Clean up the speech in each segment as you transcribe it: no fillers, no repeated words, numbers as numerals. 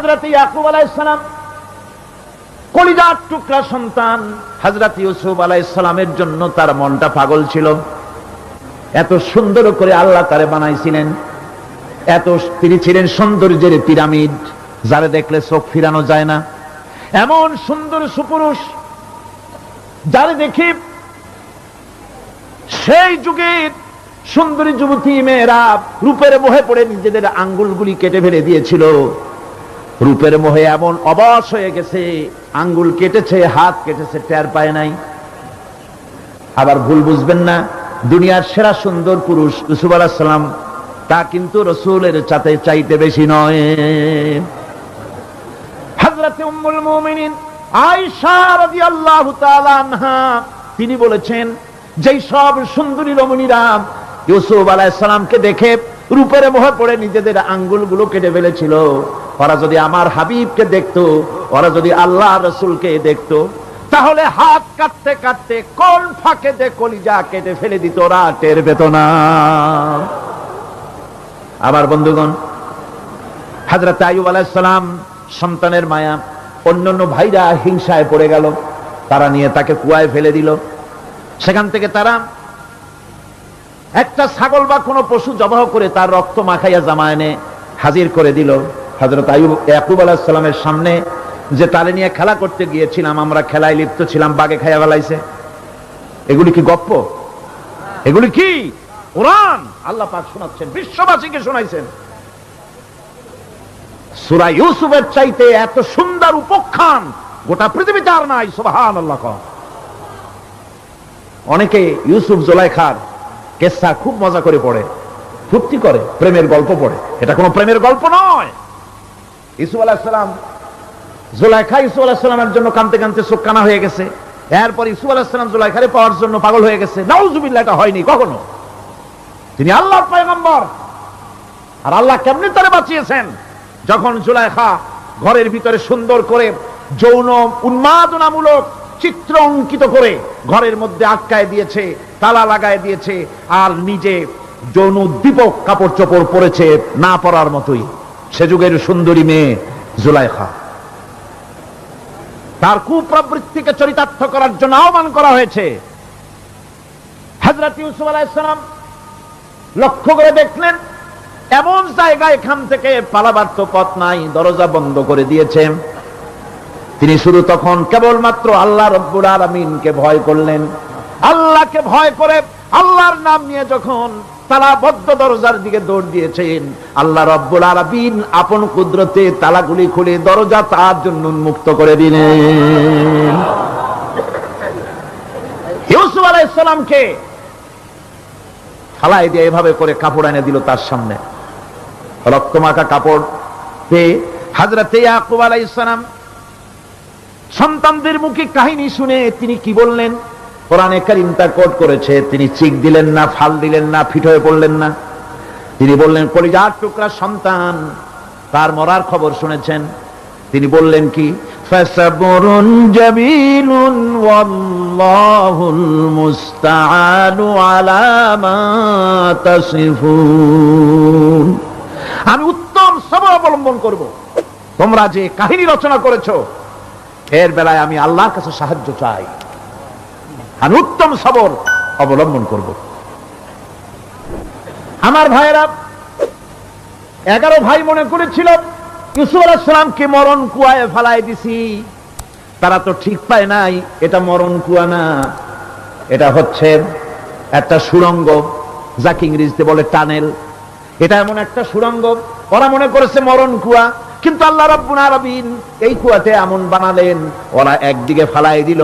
হযরত ইয়াকুব আলাইহিস সালাম কলিজার টুকরা সন্তান হযরত ইউসুফ আলাইহিস সালামের জন্য তার মনটা পাগল ছিল। এত সুন্দর করে আল্লাহ তারে বানাইছিলেন, এত তিনি ছিলেন সৌন্দর্যের পিরামিড, যারে দেখলে চোখ ফিরানো যায় না, এমন সুন্দর সুপুরুষ যারে দেখি সেই যুগের সুন্দরী যুবতী মেয়েরা রূপের মোহে পড়ে নিজেদের আঙ্গুলগুলি কেটে ফেলে দিয়েছিল। রূপের মোহে এমন অবশ হয়ে গেছে, আঙ্গুল কেটেছে, হাত কেটেছে, টের পায় নাই। আবার ভুল বুঝবেন না, দুনিয়ার সেরা সুন্দর পুরুষ ইউসুফ আলাইহিস সালাম তা কিন্তু রাসূলের চাইতে বেশি নয়। হযরত উম্মুল মুমিনিন আয়েশা রাদিয়াল্লাহু তাআলা আনহা তিনি বলেছেন, যেই সব সুন্দরী রমণীরা ইউসুফ আলাইহিস সালামকে দেখে রূপের মোহে পড়ে নিজেদের আঙ্গুলগুলো কেটে ফেলেছিল, ওরা যদি আমার হাবিবকে দেখতো, ওরা যদি আল্লাহ রাসূলকে দেখতো, তাহলে হাত কাটতে কাটতে কোন ফাঁকে দে কলিজা কেটে ফেলে দিত, ওরা টের পেত না। আবার বন্ধুগণ, হযরত আইয়ুব আলাইহিস সালাম সন্তানের মায়া, অন্যান্য ভাইরা হিংসায় পড়ে গেল, তারা নিয়ে তাকে কুয়ায় ফেলে দিল। সেখান থেকে তারা একটা ছাগল বা কোনো পশু জবাহ করে তার রক্ত মাখাইয়া জামায় এনে হাজির করে দিল। হযরত ইয়াকুব আলাইহিস সালামের সামনে যে তালে নিয়ে খেলা করতে গিয়েছিলাম, আমরা খেলায় লিপ্ত ছিলাম, বাগে খাইয়া ফেলাইছে। এগুলি কি গপ্প? এগুলি কি কোরআন? আল্লাহ পাক শোনাচ্ছেন, বিশ্ববাসীকে শোনাইছেন। সূরা ইউসুফের চাইতে এত সুন্দর উপাখ্যান গোটা পৃথিবীতে আর নাই। সুবহানাল্লাহ। অনেকে ইউসুফ জুলাইখার কেসা খুব মজা করে পড়ে, ফুর্তি করে, প্রেমের গল্প পড়ে। এটা কোনো প্রেমের গল্প নয়। ইউসুফ আলাইহিস সালাম জুলাইখা ইউসুফ আলাইহিস সালামের জন্য কাঁদতে কাঁদতে চোখ কানা হয়ে গেছে। এরপর ইউসুফ আলাইহিস সালাম জুলাইখারে পাওয়ার জন্য পাগল হয়ে গেছে। নাউজুবিল্লাহ, এটা হয়নি কখনো। তিনি আল্লাহর পয়গম্বর, আর আল্লাহ কেমনি তারে বাঁচিয়েছেন, যখন জুলাইখা ঘরের ভিতরে সুন্দর করে যৌন উন্মাদনামূলক চিত্র অঙ্কিত করে ঘরের মধ্যে আটকায় দিয়েছে, তালা লাগায় দিয়েছে, আর নিজে যৌন উদ্দীপক কাপড় চোপড় পরেছে না পরার মতোই। সে যুগের সুন্দরী মেয়ে জুলাইখা, তার কুপ্রবৃত্তিকে চরিতার্থ করার জন্য আহ্বান করা হয়েছে। হযরত ইউসুফ আলাইহিস সালাম লক্ষ্য করে দেখলেন এমন জায়গায় এখান থেকে পালাবার তো পথ নাই, দরজা বন্ধ করে দিয়েছে। তিনি শুধু তখন কেবলমাত্র আল্লাহ রব্বুল আলামিনকে ভয় করলেন। আল্লাহকে ভয় করে আল্লাহর নাম নিয়ে যখন তালাবদ্ধ দরজার দিকে দৌড় দিয়েছেন, আল্লাহ রব্বুল আলামিন আপন কুদরতে তালাগুলি খুলে দরজা তার জন্য উন্মুক্ত করে দিলেন। ইউসুফ আলাইহিস সালামকে ফালাই দিয়ে এভাবে করে কাপড় এনে দিল তার সামনে, রক্তমাখা কাপড় পেয়ে হযরত ইয়াকুব আলাইহিস সালাম সন্তানদের মুখে কাহিনী শুনে তিনি কি বললেন? কোরআনে কারীম তা কোট করেছে। তিনি চিক দিলেন না, ফাল দিলেন না, ফিট হয়ে পড়লেন না। তিনি বললেন, কলিজার টুকরা সন্তান তার মরার খবর শুনেছেন। তিনি বললেন কি? ফাসাবরুন জামিলুন ওয়াল্লাহুল মুস্তাআনু আলা মা তাসিফুন। আমি উত্তম সবর অবলম্বন করব। তোমরা যে কাহিনী রচনা করেছো এর বেলায় আমি আল্লাহর কাছে সাহায্য চাই। আমি উত্তম সবর অবলম্বন করব। আমার ভাইয়েরা, 11 ভাই মনে করেছিল ইউসুফ আলাইহিস সালামকে মরণ কুয়ায় ফেলাই দিছি। তারা তো ঠিক পায় নাই এটা মরণ কুয়া না, এটা হচ্ছে একটা সুড়ঙ্গ, যাকে ইংরেজিতে বলে টানেল। এটা এমন একটা সুড়ঙ্গ, ওরা মনে করেছে মরণ কুয়া। কিন্তু আল্লাহ রাব্বুল আলামিন এই কুয়াতে এমন বানালেন, ওরা একদিকে ফেলাই দিল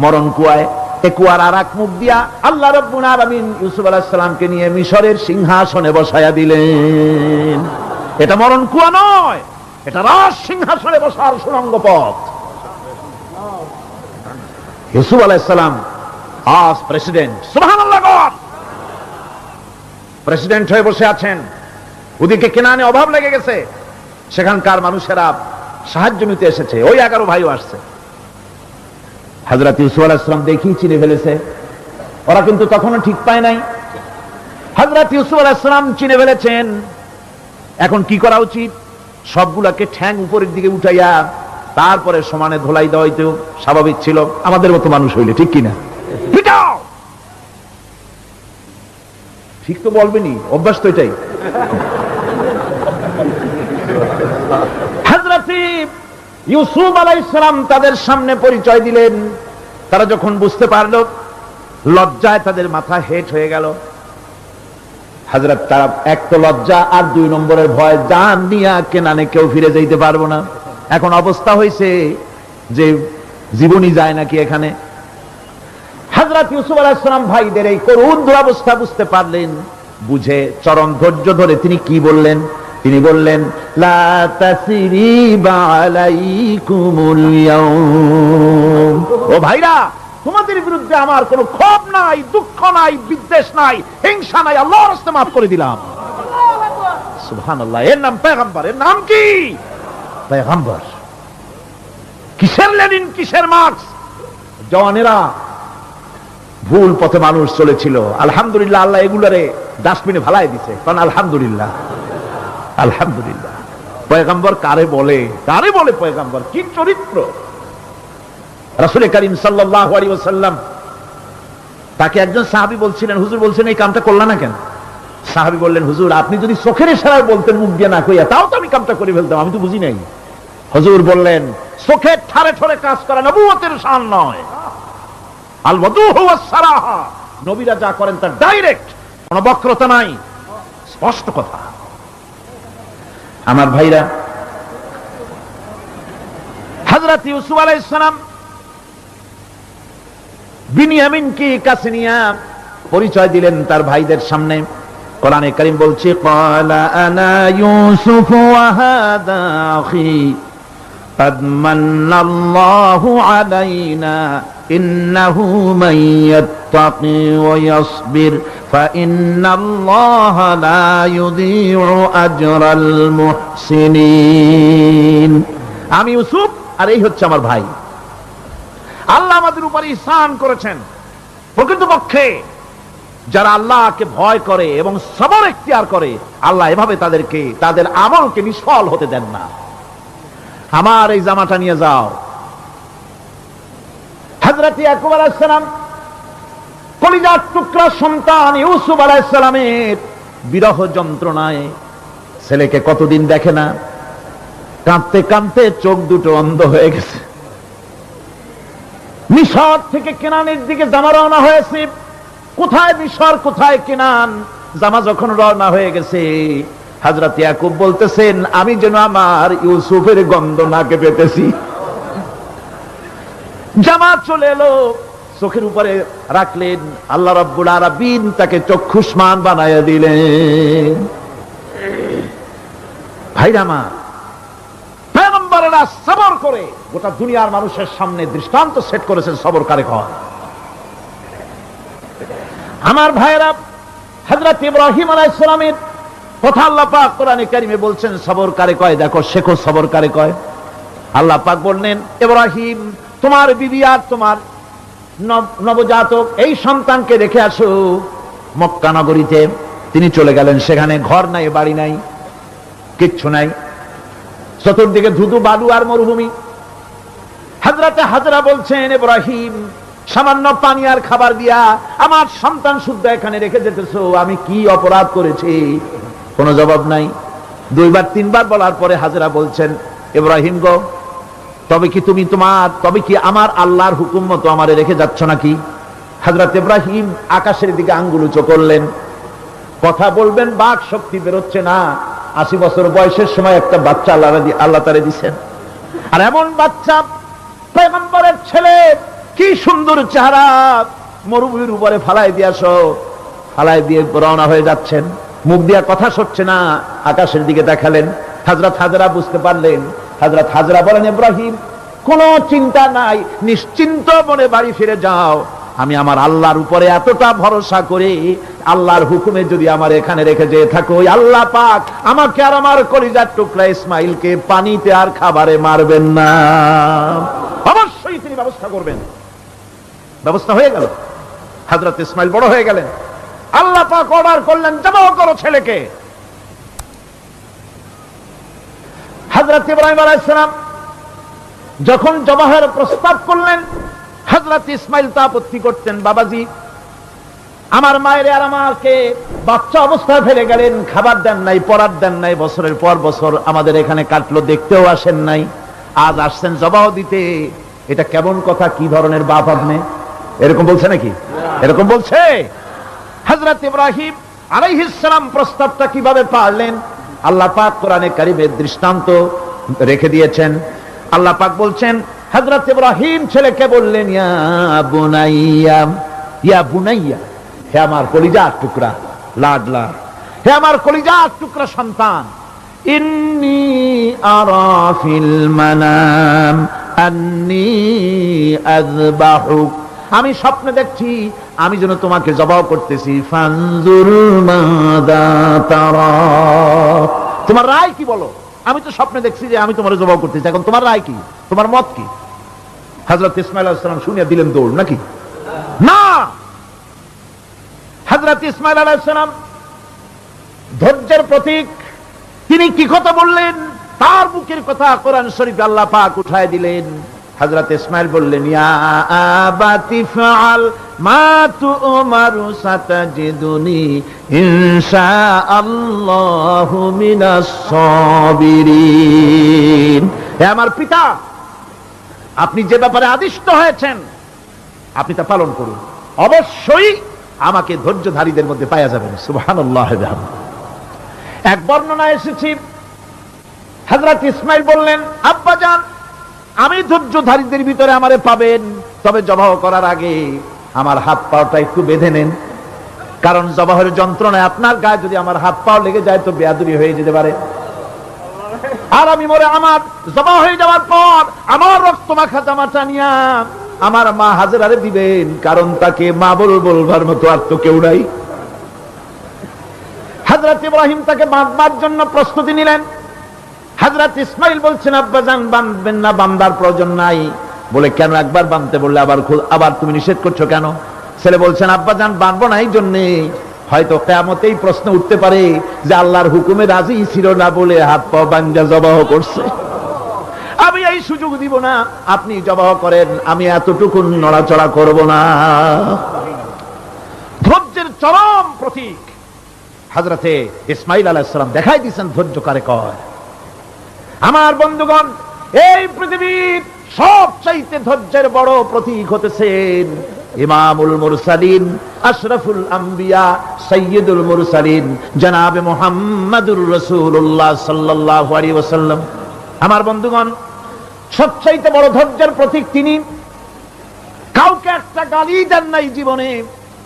মরণ কুয়ায়, এই কুয়ার আর এক মুখ দিয়া আল্লাহ রাব্বুল আলামিন ইউসুফ আলাইহিস সালামকে নিয়ে মিশরের সিংহাসনে বসায়া দিলেন। এটা মরণ কুয়া নয়, এটা রাজ সিংহাসনে বসার সুড়ঙ্গ পথ। ইউসুফ আলাইহিস সালাম আজ প্রেসিডেন্ট। সুবহানাল্লাহ। প্রেসিডেন্ট হয়ে বসে আছেন। ওদিকে কেনানে অভাব লেগে গেছে, সেখানকার মানুষেরা সাহায্য নিতে এসেছে। ওই 11 ভাইও আসছে। হযরত ইউসুফ আলাইহিস সালাম দেখি চিনে ফেলেছে, ওরা কিন্তু তখনও ঠিক পায় নাই। হযরত ইউসুফ আলাইহিস সালাম চিনে ফেলেছেন। এখন কি করা উচিত? সবগুলাকে ঠ্যাং উপরের দিকে উঠাইয়া তারপরে সমানে ধোলাই দেওয়াই তো স্বাভাবিক ছিল আমাদের মতো মানুষ হইলে, ঠিক কিনা? পিটাও, ঠিক তো বলবেনি, অভ্যাস তো এটাই। হযরত ইউসুফ আলাইহিস সালাম তাদের সামনে পরিচয় দিলেন। তারা যখন বুঝতে পারল, লজ্জায় তাদের মাথা হেট হয়ে গেল। হযরত, তারা এক তো লজ্জা, আর 2 নম্বরের ভয়, জান নিয়া কেনানে কেউ ফিরে যাইতে পারবো না। এখন অবস্থা হয়েছে যে জীবনই যায় নাকি এখানে। হযরত ইউসুফ আলাইহিস সালাম ভাইদের এই করুণ দুরবস্থা বুঝতে পারলেন। বুঝে চরম ধৈর্য ধরে তিনি কি বললেন? তিনি বললেন, লা তাসরিবা আলাইকুমুল ইয়াউম, ও ভাইরা, তোমাদের বিরুদ্ধে আমার কোনো ক্ষোভ নাই, দুঃখ নাই, বিদ্বেষ নাই, হিংসা নাই, আল্লাহর রাস্তায় মাফ করে দিলাম। সুবহানাল্লাহ। এর নাম পয়গম্বর। এর নাম কি? পয়গম্বর। কিসের লেনিন, কিসের মার্কস? জওয়ানেরা, ভুল পথে মানুষ চলেছিল, আলহামদুলিল্লাহ আল্লাহ এগুলারে ডাস্টবিনে ফালাই দিছে। কারণ আলহামদুলিল্লাহ, আলহামদুলিল্লাহ। পয়গম্বর কারে বলে? কারে বলে পয়গম্বর? কি চরিত্র! রাসূল করিম সাল্লাল্লাহু আলাইহি ওয়াসাল্লাম, তাকে একজন সাহাবী বলছিলেন, হুজুর বলছেন এই কামটা করলা না কেন? সাহাবী বললেন, হুজুর আপনি যদি চোখের ইশারায় বলতেন, মুখ দিয়ে না কইয়া, তাও তো আমি কামটা করে ফেলতাম, আমি তো বুঝি নাই। হুজুর বললেন, চোখের ঠারে ঠারে কাজ করা নবুয়তের শান নয়। আল ওয়াদুহু ওয়াস সারাহা, নবীরা যা করেন তার ডাইরেক্ট, কোনো বক্রতা নাই, স্পষ্ট কথা। আমার ভাইরা, হযরত ইউসুফ আলাইহিস সালাম বিনিয়ামিনকে কাছে নিয়ে পরিচয় দিলেন তার ভাইদের সামনে। কোরআনে কারীম বলছে, ক্বালা আনা ইউসুফ ওয়া হাদা আখি قد من الله علينا إنه من يتقي ويصبر فإن الله لا يضيع أجر المحسنين। আমি ইউসুফ, আর এই হচ্ছে আমার ভাই। আল্লাহ আমাদের উপর ইহসান করেছেন। প্রকৃতপক্ষে যারা আল্লাহকে ভয় করে এবং সবর ইখতিয়ার করে, আল্লাহ এভাবে তাদেরকে, তাদের আমলকে নিষ্ফল হতে দেন না। আমার এই জামাটা নিয়ে যাও। হযরত ইয়াকুব আলাইহিস সালাম, কলিজার টুকরা সন্তান ইউসুফ আলাইহিস সালামের বিরহ যন্ত্রণায় ছেলেকে কতদিন দেখে না, কাঁদতে কাঁদতে চোখ দুটো অন্ধ হয়ে গেছে। মিশর থেকে কেনানের দিকে জামা রওনা হয়েছে। কোথায় মিশর, কোথায় কেনান? জামা যখন রওনা হয়ে গেছে, হযরত ইয়াকুব বলতেছেন, আমি যেন আমার ইউসুফের গন্ধ নাকে পেতেছি। জামা চলে এলো, চোখের উপরে রাখলেন, আল্লাহ রাব্বুল আলামিন তাকে চক্ষুষ্মান বানায়া দিলেন। ভাইরা আমার, পয়গম্বরেরা সবর করে গোটা দুনিয়ার মানুষের সামনে দৃষ্টান্ত সেট করেছেন সবর কারে কয়। আমার ভাইরা, হযরত ইব্রাহিম আলাইহিস সালামের কথা আল্লাহ পাক কোরআনে কারিমে বলছেন সবর কারে কয়। দেখো, শেখো সবর কারে কয়। আল্লাহ পাক বললেন, ইব্রাহিম, তোমার বিবি আর তোমার নবজাতক এই সন্তানকে রেখে আসো মক্কা নগরীতে। তিনি চলে গেলেন। সেখানে ঘর নাই, বাড়ি নাই, কিচ্ছু নাই, চতুর্দিকে ধুধু বালু আর মরুভূমি। হযরতে হাজরা বলছেন, ইব্রাহিম, সামান্য পানি আর খাবার দিয়া আমার সন্তান শুদ্ধ এখানে রেখে যেতেছো, আমি কি অপরাধ করেছি? কোনো জবাব নাই। 2বার 3বার বলার পরে হাজরা বলছেন, ইব্রাহিম গো, তবে কি আমার আল্লাহর হুকুম মতো আমারে রেখে যাচ্ছ নাকি? হযরত ইব্রাহিম আকাশের দিকে আঙ্গুল উঁচু করলেন। কথা বলবেন, বাক শক্তি বেরোচ্ছে না। 80 বছর বয়সের সময় একটা বাচ্চা আল্লাহ তারে দিচ্ছেন। আর এমন বাচ্চা, পয়গম্বরের ছেলে, কি সুন্দর চেহারা, মরুভূমির উপরে ফালাই দিয়াছো, ফালাই দিয়ে রওনা হয়ে যাচ্ছেন। মুখ দিয়া কথা সরছে না, আকাশের দিকে দেখালেন। হযরত হাজরা বুঝতে পারলেন। হযরত হাজরা বলেন, ইব্রাহিম, কোনো চিন্তা নাই, নিশ্চিন্ত মনে বাড়ি ফিরে যাও। আমি আমার আল্লাহর উপরে এতটা ভরসা করি, আল্লাহর হুকুমে যদি আমার এখানে রেখে যেয়ে থাকো, আল্লাহ পাক আমাকে আর আমার কলিজার টুকরা ইসমাইলকে পানিতে আর খাবারে মারবেন না, অবশ্যই তিনি ব্যবস্থা করবেন। ব্যবস্থা হয়ে গেল। হযরত ইসমাইল বড় হয়ে গেলেন। আল্লাহ পাক অর্ডার করলেন, জবাহ করো ছেলেকে। হযরত ইব্রাহিম আলাইহিস সালাম যখন জবাহের প্রস্তাব করলেন, হযরত ইসমাইল তা আপত্তি করতেন, বাবাজি আমার মায়ের আর আমাকে বাচ্চা অবস্থায় ফেলে গেলেন, খাবার দেন নাই, পরার দেন নাই, বছরের পর বছর আমাদের এখানে কাটলো, দেখতেও আসেন নাই, আজ আসছেন জবাহ দিতে, এটা কেমন কথা, কি ধরনের বাপ আপনি? এরকম বলছে নাকি? এরকম বলছে? হযরত ইব্রাহিম আলাইহিস সালাম প্রস্তাবটা কিভাবে পারলেন? আল্লাহ পাক কোরআনে কারীমে দৃষ্টান্ত রেখে দিয়েছেন। আল্লাহ পাক বলছেন, হযরত ইব্রাহিম ছেলেকে বললেন, ইয়া বুনাইয়া, ইয়া বুনাইয়া, হে আমার কলিজার টুকরা, লাডলা, হে আমার কলিজার টুকরা সন্তান, ইন্নী আরা ফিল মানাম আন্নী আযবাহুক, আমি স্বপ্নে দেখছি আমি যেন তোমাকে জবাহ করতেছি, ফানজুর মাযা তারা, তোমার রায় কি বলো? আমি তো স্বপ্নে দেখছি যে আমি তোমার জবাহ করতেছি, এখন তোমার রায় কি, তোমার মত কি? হযরত ইসমাঈল আলাইহিস সালাম শুনিয়া দিলেন দৌড়, নাকি না? হযরত ইসমাঈল আলাইহিস সালাম ধৈর্যের প্রতীক, তিনি কি কথা বললেন? তার মুখের কথা কোরআন শরীফে আল্লাহ পাক উঠায় দিলেন। হযরত ইসমাঈল বললেন, ইয়া আবাতি ফাআল মা তু'মারু সাতাজিদুনি ইনশাআল্লাহু মিনাস সাবিরিন, হে আমার পিতা, আপনি যে ব্যাপারে আদিষ্ট হয়েছেন আপনি তা পালন করুন, অবশ্যই আমাকে ধৈর্যধারীদের মধ্যে পাওয়া যাবেন। সুবহানাল্লাহ। এক বর্ণনায় এসেছে, হযরত ইসমাঈল বললেন, আব্বাজান আমি ধৈর্যধারীদের ভিতরে আমারে পাবেন, তবে জবাহ করার আগে আমার হাত পাটা একটু বেঁধে নেন, কারণ জবাহের যন্ত্রণায় আপনার গায়ে যদি আমার হাত পাও লেগে যায় তো বেয়াদবি হয়ে যেতে পারে, আর আমি মরে আমার জবাহ হয়ে যাওয়ার পর আমার রক্ত মাখা জামাটা নিয়া আমার মা হাজেরারে দিবেন, কারণ তাকে মা বলবার মতো আর তো কেউ নাই। হযরত ইব্রাহিম তাকে বাঁধবার জন্য প্রস্তুতি নিলেন। হযরত ইসমাঈল বলছেন, আব্বাজান বাঁধবেন না, বাঁধার প্রয়োজন নাই। বলে কেন? একবার বাঁধতে বললে আবার তুমি নিষেধ করছো কেন? ছেলে বলছেন, আব্বাজান বাঁধবো না এই জন্যে, হয়তো কিয়ামতেই প্রশ্ন উঠতে পারে যে আল্লাহর হুকুমে রাজি ছিল না বলে হাত পা বাঁধা জবাহ করছে, আমি এই সুযোগ দিব না, আপনি জবাহ করেন, আমি এতটুকু নড়াচড়া করব না। ধৈর্যের চরম প্রতীক হযরতে ইসমাঈল আলাইহিস সালাম দেখাই দিয়েছেন ধৈর্য কারে কয়। আমার বন্ধুগণ, এই পৃথিবীর সবচাইতে ধৈর্যের বড় প্রতীক হতেছেন ইমামুল মুরসালিন, আশরাফুল আম্বিয়া, সাইয়্যিদুল মুরসালিন, জনাবে মুহাম্মাদুর রাসূলুল্লাহ সাল্লাল্লাহু আলাইহি ওয়াসাল্লাম। আমার বন্ধুগণ, সবচাইতে বড় ধৈর্যের প্রতীক তিনি। কাউকে একটা গালি দেন নাই জীবনে,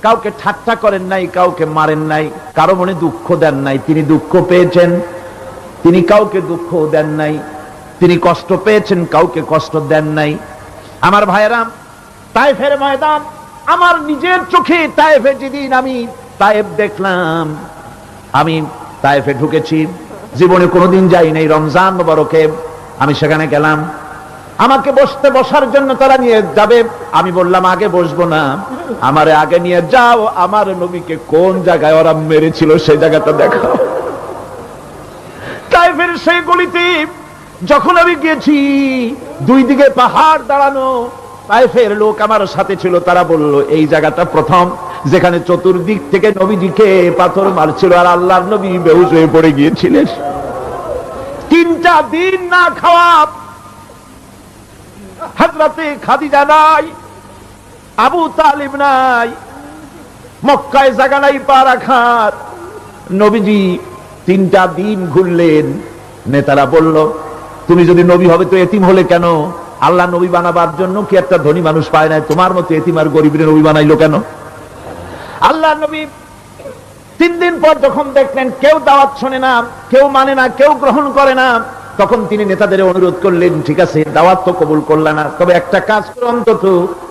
কাউকে ঠাট্টা করেন নাই, কাউকে মারেন নাই, কারো মনে দুঃখ দেন নাই। তিনি দুঃখ পেয়েছেন, তিনি কাউকে দুঃখ দেন নাই। তিনি কষ্ট পেয়েছেন, কাউকে কষ্ট দেন নাই। আমার ভাইয়েরা, তায়েফের ময়দান, আমার নিজের চোখে তায়েফে যেদিন আমি তায়েফ দেখলাম, আমি তায়েফে ঢুকেছি, জীবনে কোনোদিন যাই নাই, রমজান মোবারকে আমি সেখানে গেলাম। আমাকে বসার জন্য তারা নিয়ে যাবে, আমি বললাম আগে বসবো না, আমারে আগে নিয়ে যাও, আমার নবীকে কোন জায়গায় ওরা মেরেছিল সেই জায়গাটা দেখাও। তায়েফের সেই গলিতে যখন আমি গিয়েছি, দুই দিকে পাহাড় দাঁড়ানো, তায়েফের লোক আমার সাথে ছিল, তারা বলল এই জায়গাটা প্রথম যেখানে চতুর্দিক থেকে নবীজিকে পাথর মারছিল আর আল্লাহর নবী বেহুশ হয়ে পড়ে গিয়েছিলেন। 3টা দিন না খাওয়া, হযরতে খাদিজা নাই, আবু তালিব নাই, মক্কায় জায়গা নাই পা রাখার। নবীজি 3টা দিন ঘুরলেন। নেতারা বলল, তুমি যদি নবী হবে তো এতিম হলে কেন? আল্লাহ নবী বানাবার জন্য কি একটা ধনী মানুষ পায় নাই? তোমার মতো এতিম আর গরিবের নবী বানাইলো কেন? আল্লাহ নবী 3 দিন পর যখন দেখলেন কেউ দাওয়াত শোনে না, কেউ মানে না, কেউ গ্রহণ করে না, তখন তিনি নেতাদের অনুরোধ করলেন, ঠিক আছে দাওয়াত তো কবুল করলে না, তবে একটা কাজ করো, অন্তত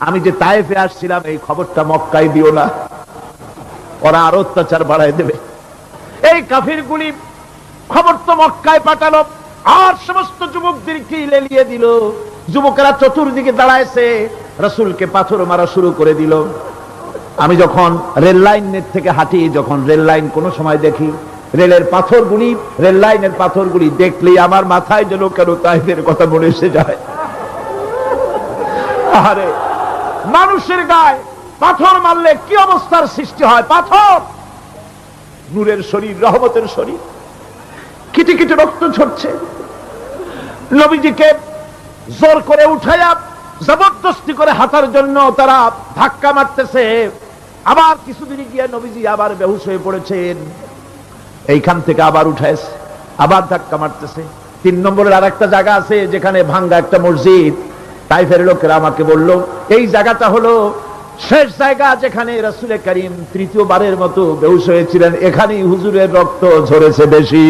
আমি যে তায়েফে আসছিলাম এই খবরটা মক্কায় দিও না, ওরা আরো অত্যাচার বাড়ায় দেবে। এই কাফিরগুলি খবর তো মক্কায় পাঠালো, আর সমস্ত যুবকদেরকে লেলিয়ে দিল। যুবকেরা চতুর্দিকে দাঁড়াইছে, রাসূলকে পাথর মারা শুরু করে দিল। আমি যখন রেল লাইনের থেকে হাঁটি, যখন রেল লাইন কোনো সময় দেখি, রেলের পাথরগুলি, রেল লাইনের পাথরগুলি দেখলেই আমার মাথায় যেন কেন তাইফের কথা মনে এসে যায়। আরে মানুষের গায়ে পাথর মারলে কি অবস্থার সৃষ্টি হয়? পাথর নূরের শরীর, রহমতের শরীর, কিটি কিটি রক্ত ঝরছে। নবীজিকে জোর করে উঠাইয়া জবরদস্তি করে হাঁটার জন্য তারা ধাক্কা মারতেছে। আবার কিছুদিন গিয়ে নবীজি আবার বেহুশ হয়ে পড়েছেন, এইখান থেকে আবার উঠাইছে, আবার ধাক্কা মারতেছে। 3 নম্বরের আর একটা জায়গা আছে যেখানে ভাঙ্গা একটা মসজিদ। তাইফের লোকেরা আমাকে বলল এই জায়গাটা হলো শেষ জায়গা যেখানে রাসূল করিম তৃতীয়বারের মতো বেহুশ হয়েছিলেন, এখানেই হুজুরের রক্ত ঝরেছে বেশি।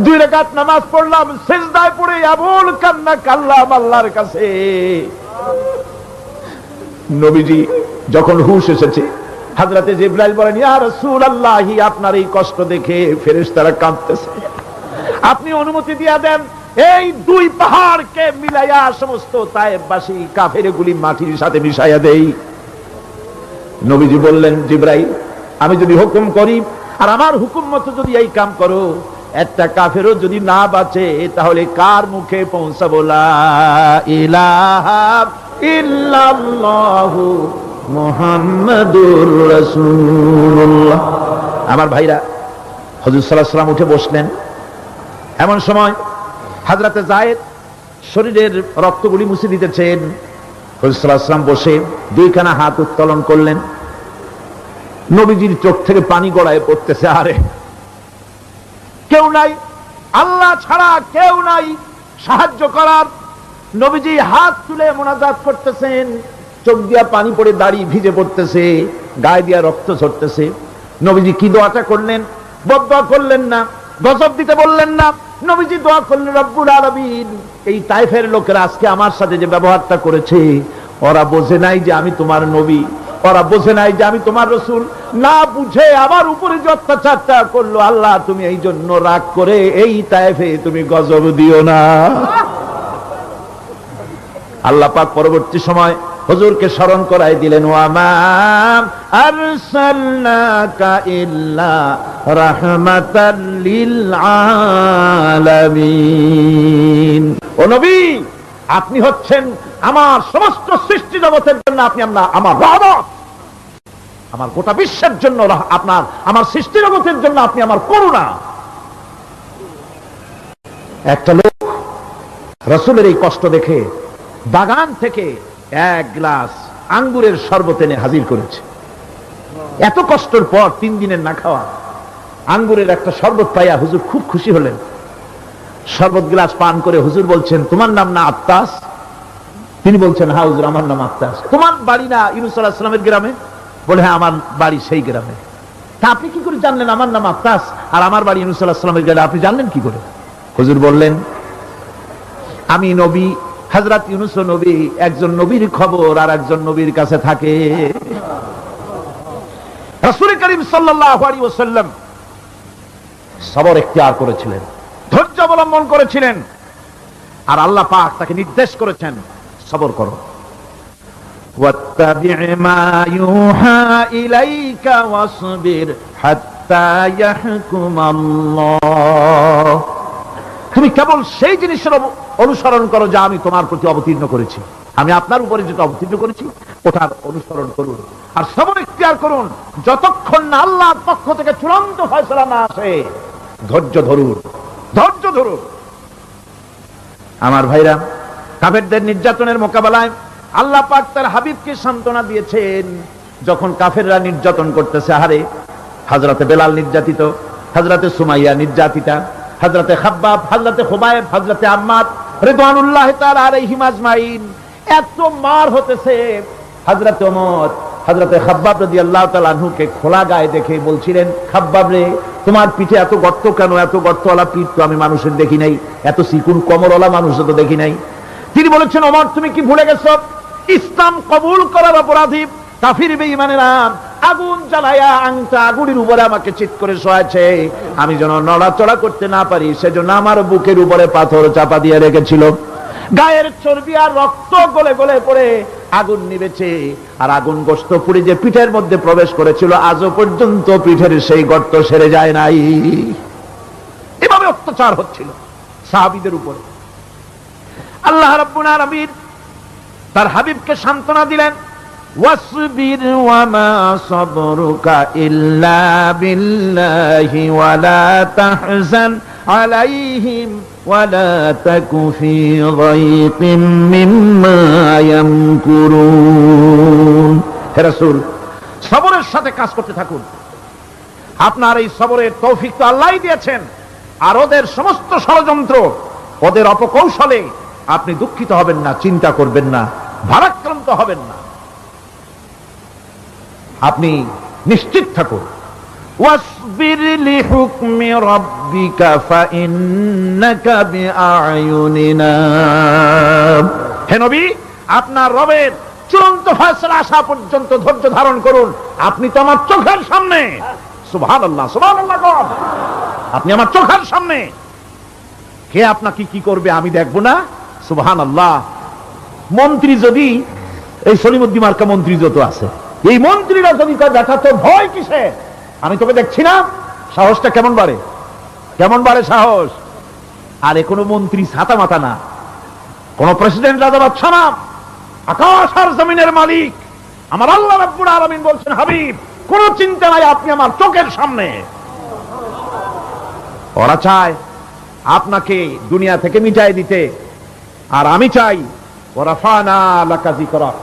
2 রাকাত নামাজ পড়লাম, সিজদায় পড়ে আবুল কান্না কাল্লাম আল্লাহর কাছে। নবীজি যখন হুঁশ এসেছে, হযরতে জিবরাইল বলেন, ইয়া রাসূলুল্লাহ, আপনার এই কষ্ট দেখে ফেরেশতারা কাঁদতেছে, আপনি অনুমতি দিয়ে দেন এই 2 পাহাড়কে মিলাইয়া সমস্ত তায়েফবাসী কাফেরগুলি মাটির সাথে মিশাইয়া দেই। নবীজি বললেন, জিবরাইল, আমি যদি হুকুম করি আর আমার হুকুম মতো যদি এই কাম করো, একটা কাফেরও যদি না বাঁচে তাহলে কার মুখে পৌঁছাবো লা ইলাহা ইল্লাল্লাহু মুহাম্মাদুর রাসূলুল্লাহ। আমার ভাইরা, হুজুর সাল্লাল্লাহু আলাইহি ওয়াসাল্লাম উঠে বসলেন। এমন সময় হযরতে যায়েদ শরীরের রক্তগুলি মুছে দিতেছেন। হুজুর সাল্লাল্লাহু আলাইহি ওয়াসাল্লাম বসে 2খানা হাত উত্তোলন করলেন। নবীজির চোখ থেকে পানি গড়ায় পড়তেছে। আরে কেউ নাই, আল্লাহ ছাড়া কেউ নাই সাহায্য করার। নবীজি হাত তুলে মোনাজাত করতেছেন, চোখ দিয়া পানি পড়ে দাড়ি ভিজে পড়তেছে, গায়ে দিয়া রক্ত ঝরতেছে। নবীজি কি দোয়াটা করলেন? বদদোয়া করলেন না, গজব দিতে বললেন না। নবীজি দোয়া করলেন, রব্বুল আলামিন, এই তায়েফের লোকেরা আজকে আমার সাথে যে ব্যবহারটা করেছে, ওরা বোঝে নাই যে আমি তোমার নবী, ওরা বোঝে নাই যে আমি তোমার রাসূল, না বুঝে আমার উপরে যে অত্যাচারটা করলো, আল্লাহ তুমি এই জন্য রাগ করে এই তায়েফে তুমি গজব দিও না। আল্লাহ পাক পরবর্তী সময় হুজুরকে স্মরণ করাই দিলেন, ওয়া মা আরসালনাকা ইল্লা রাহমাতাল লিল আলামিন। ও নবী, আপনি হচ্ছেন আমার সমস্ত সৃষ্টি জগতের জন্য আপনি আমার রহমত, আমার গোটা বিশ্বের জন্য আপনার, আমার সৃষ্টি জগতের জন্য আপনি আমার করুণা। একটা লোক রাসূলের এই কষ্ট দেখে বাগান থেকে 1 গ্লাস আঙ্গুরের শরবত এনে হাজির করেছে। এত কষ্টের পর 3 দিনের না খাওয়া আঙ্গুরের একটা শরবত পাইয়া হুজুর খুব খুশি হলেন। শরবত গ্লাস পান করে হুজুর বলছেন, তোমার নাম না আত্তাস? তিনি বলছেন, হ্যাঁ হুজুর, আমার নাম আত্তাস। তোমার বাড়ি না ইউনূস আলাইহিস সালামের গ্রামে? বলে, হ্যাঁ আমার বাড়ি সেই গ্রামে। তা আপনি কি করে জানলেন আমার নাম আত্তাস আর আমার বাড়ি ইউনূস আলাইহিস সালামের গ্রামে? আপনি জানলেন কি করে? হুজুর বললেন, আমি নবী, হযরত ইউনূস নবী, একজন নবীর খবর আর একজন নবীর কাছে থাকে। রাসূল করিম সাল্লাল্লাহু আলাইহি ওয়াসাল্লাম সবর ইখতিয়ার করেছিলেন, ধৈর্য অবলম্বন করেছিলেন, আর আল্লাহ পাক তাকে নির্দেশ করেছেন, সবর করো। ওয়াত্তাবি' মা ইউহা ইলাইকা ওয়াসবির হাত্তা ইয়াহকুমাল্লাহ। তুমি কেবল সেই জিনিসের অনুসরণ করো যা আমি তোমার প্রতি অবতীর্ণ করেছি। আমি আপনার উপরে যেটা অবতীর্ণ করেছি ওটার অনুসরণ করুন, আর সবর ইখতিয়ার করুন যতক্ষণ না আল্লাহর পক্ষ থেকে চূড়ান্ত ফয়সালা না আসে। ধৈর্য ধরুন, ধৈর্য ধরুন। আমার ভাইরা, কাফেরদের নির্যাতনের মোকাবেলায় আল্লাহ পাক তার হাবিবকে সান্ত্বনা দিয়েছেন। যখন কাফেররা নির্যাতন করতেছে, হারে হযরতে বেলাল নির্যাতিত, হযরতে সুমাইয়া নির্যাতিতা, হযরতে খাব্বাব, হযরতে খুবাইব, হযরতে আম্মার রিদওয়ানুল্লাহ তাআলা আলাইহিম আজমাইন, এত মার হতেছে। হযরতে ওমর হযরতে খাব্বাব রাদিয়াল্লাহু তাআলা আনহুকে খোলা গায়ে দেখে বলছিলেন, খাব্বাব রে, তোমার পিঠে এত গর্ত কেন? এত গর্তওয়ালা পিঠ তো আমি মানুষের দেখি নাই, এত চিকুন কোমরওয়ালা মানুষও তো দেখি নাই। তিনি বলেছেন, ওমর তুমি কি ভুলে গেছো? ইসলাম কবুল করার অপরাধী কাফির বেঈমানেরা আগুন জ্বালায়া আংটা আগুনের উপরে আমাকে চিৎ করে শোয়াছে, আমি যেন নড়াচড়া করতে না পারি সেজন্য আমার বুকের উপরে পাথর চাপা দিয়ে রেখেছিল। গায়ের চর্বি আর রক্ত গলে গলে পড়ে আগুন নিবেছে, আর আগুন গোশত পুড়ে যে পিঠের মধ্যে প্রবেশ করেছিল আজও পর্যন্ত পিঠের সেই গর্ত সেরে যায় নাই। এভাবে অত্যাচার হচ্ছিল সাহাবীদের উপরে। আল্লাহ রাব্বুল আলামিন তার হাবিবকে সান্ত্বনা দিলেন, ওয়াসবির ওয়ামা সাবরুকা ইল্লা বিল্লাহি ওয়ালা তাহজান আলাইহিম ওয়ালা তাকু ফি যায়কিম মিম্মা ইয়ামকুরুন। হে রাসূল, সবরের সাথে কাজ করতে থাকুন। আপনার এই সবরের তৌফিক তো আল্লাহই দিয়েছেন, আর ওদের সমস্ত ষড়যন্ত্র, ওদের অপকৌশলে আপনি দুঃখিত হবেন না, চিন্তা করবেন না, ভারাক্রান্ত হবেন না, আপনি নিশ্চিত থাকুন। ওয়াসবির লিহুকমি রাব্বিকা ফাইন্নাকা বিআয়ুনিনা। হে নবী, আপনার রবের চূড়ান্ত ফয়সালা আসা পর্যন্ত ধৈর্য ধারণ করুন। আপনি তো আমার চোখের সামনে। সুবহানাল্লাহ, সুবহানাল্লাহ। আপনি আমার চোখের সামনে, কে আপনাকে কি করবে আমি দেখব না? সুবহানাল্লাহ। মন্ত্রী যদি, এই সলিমুদ্দিন মার্কা মন্ত্রী যত আছে, এই মন্ত্রীরা যদি দেখা তো ভয় কিসে? আমি তোকে দেখছি না? সাহসটা কেমন বাড়ে, কেমন বাড়ে সাহস। আর এ কোনো মন্ত্রী ছাতা মাথা না, কোন প্রেসিডেন্ট রাজা বাদশা না, আকাশ আর জমিনের মালিক আমার আল্লাহ রাব্বুল আলামিন বলছেন, হাবিব কোনো চিন্তা নাই, আপনি আমার চোখের সামনে। ওরা চায় আপনাকে দুনিয়া থেকে মিটাই দিতে, আর আমি চাই ওরাফানা লাকা যিকরাক,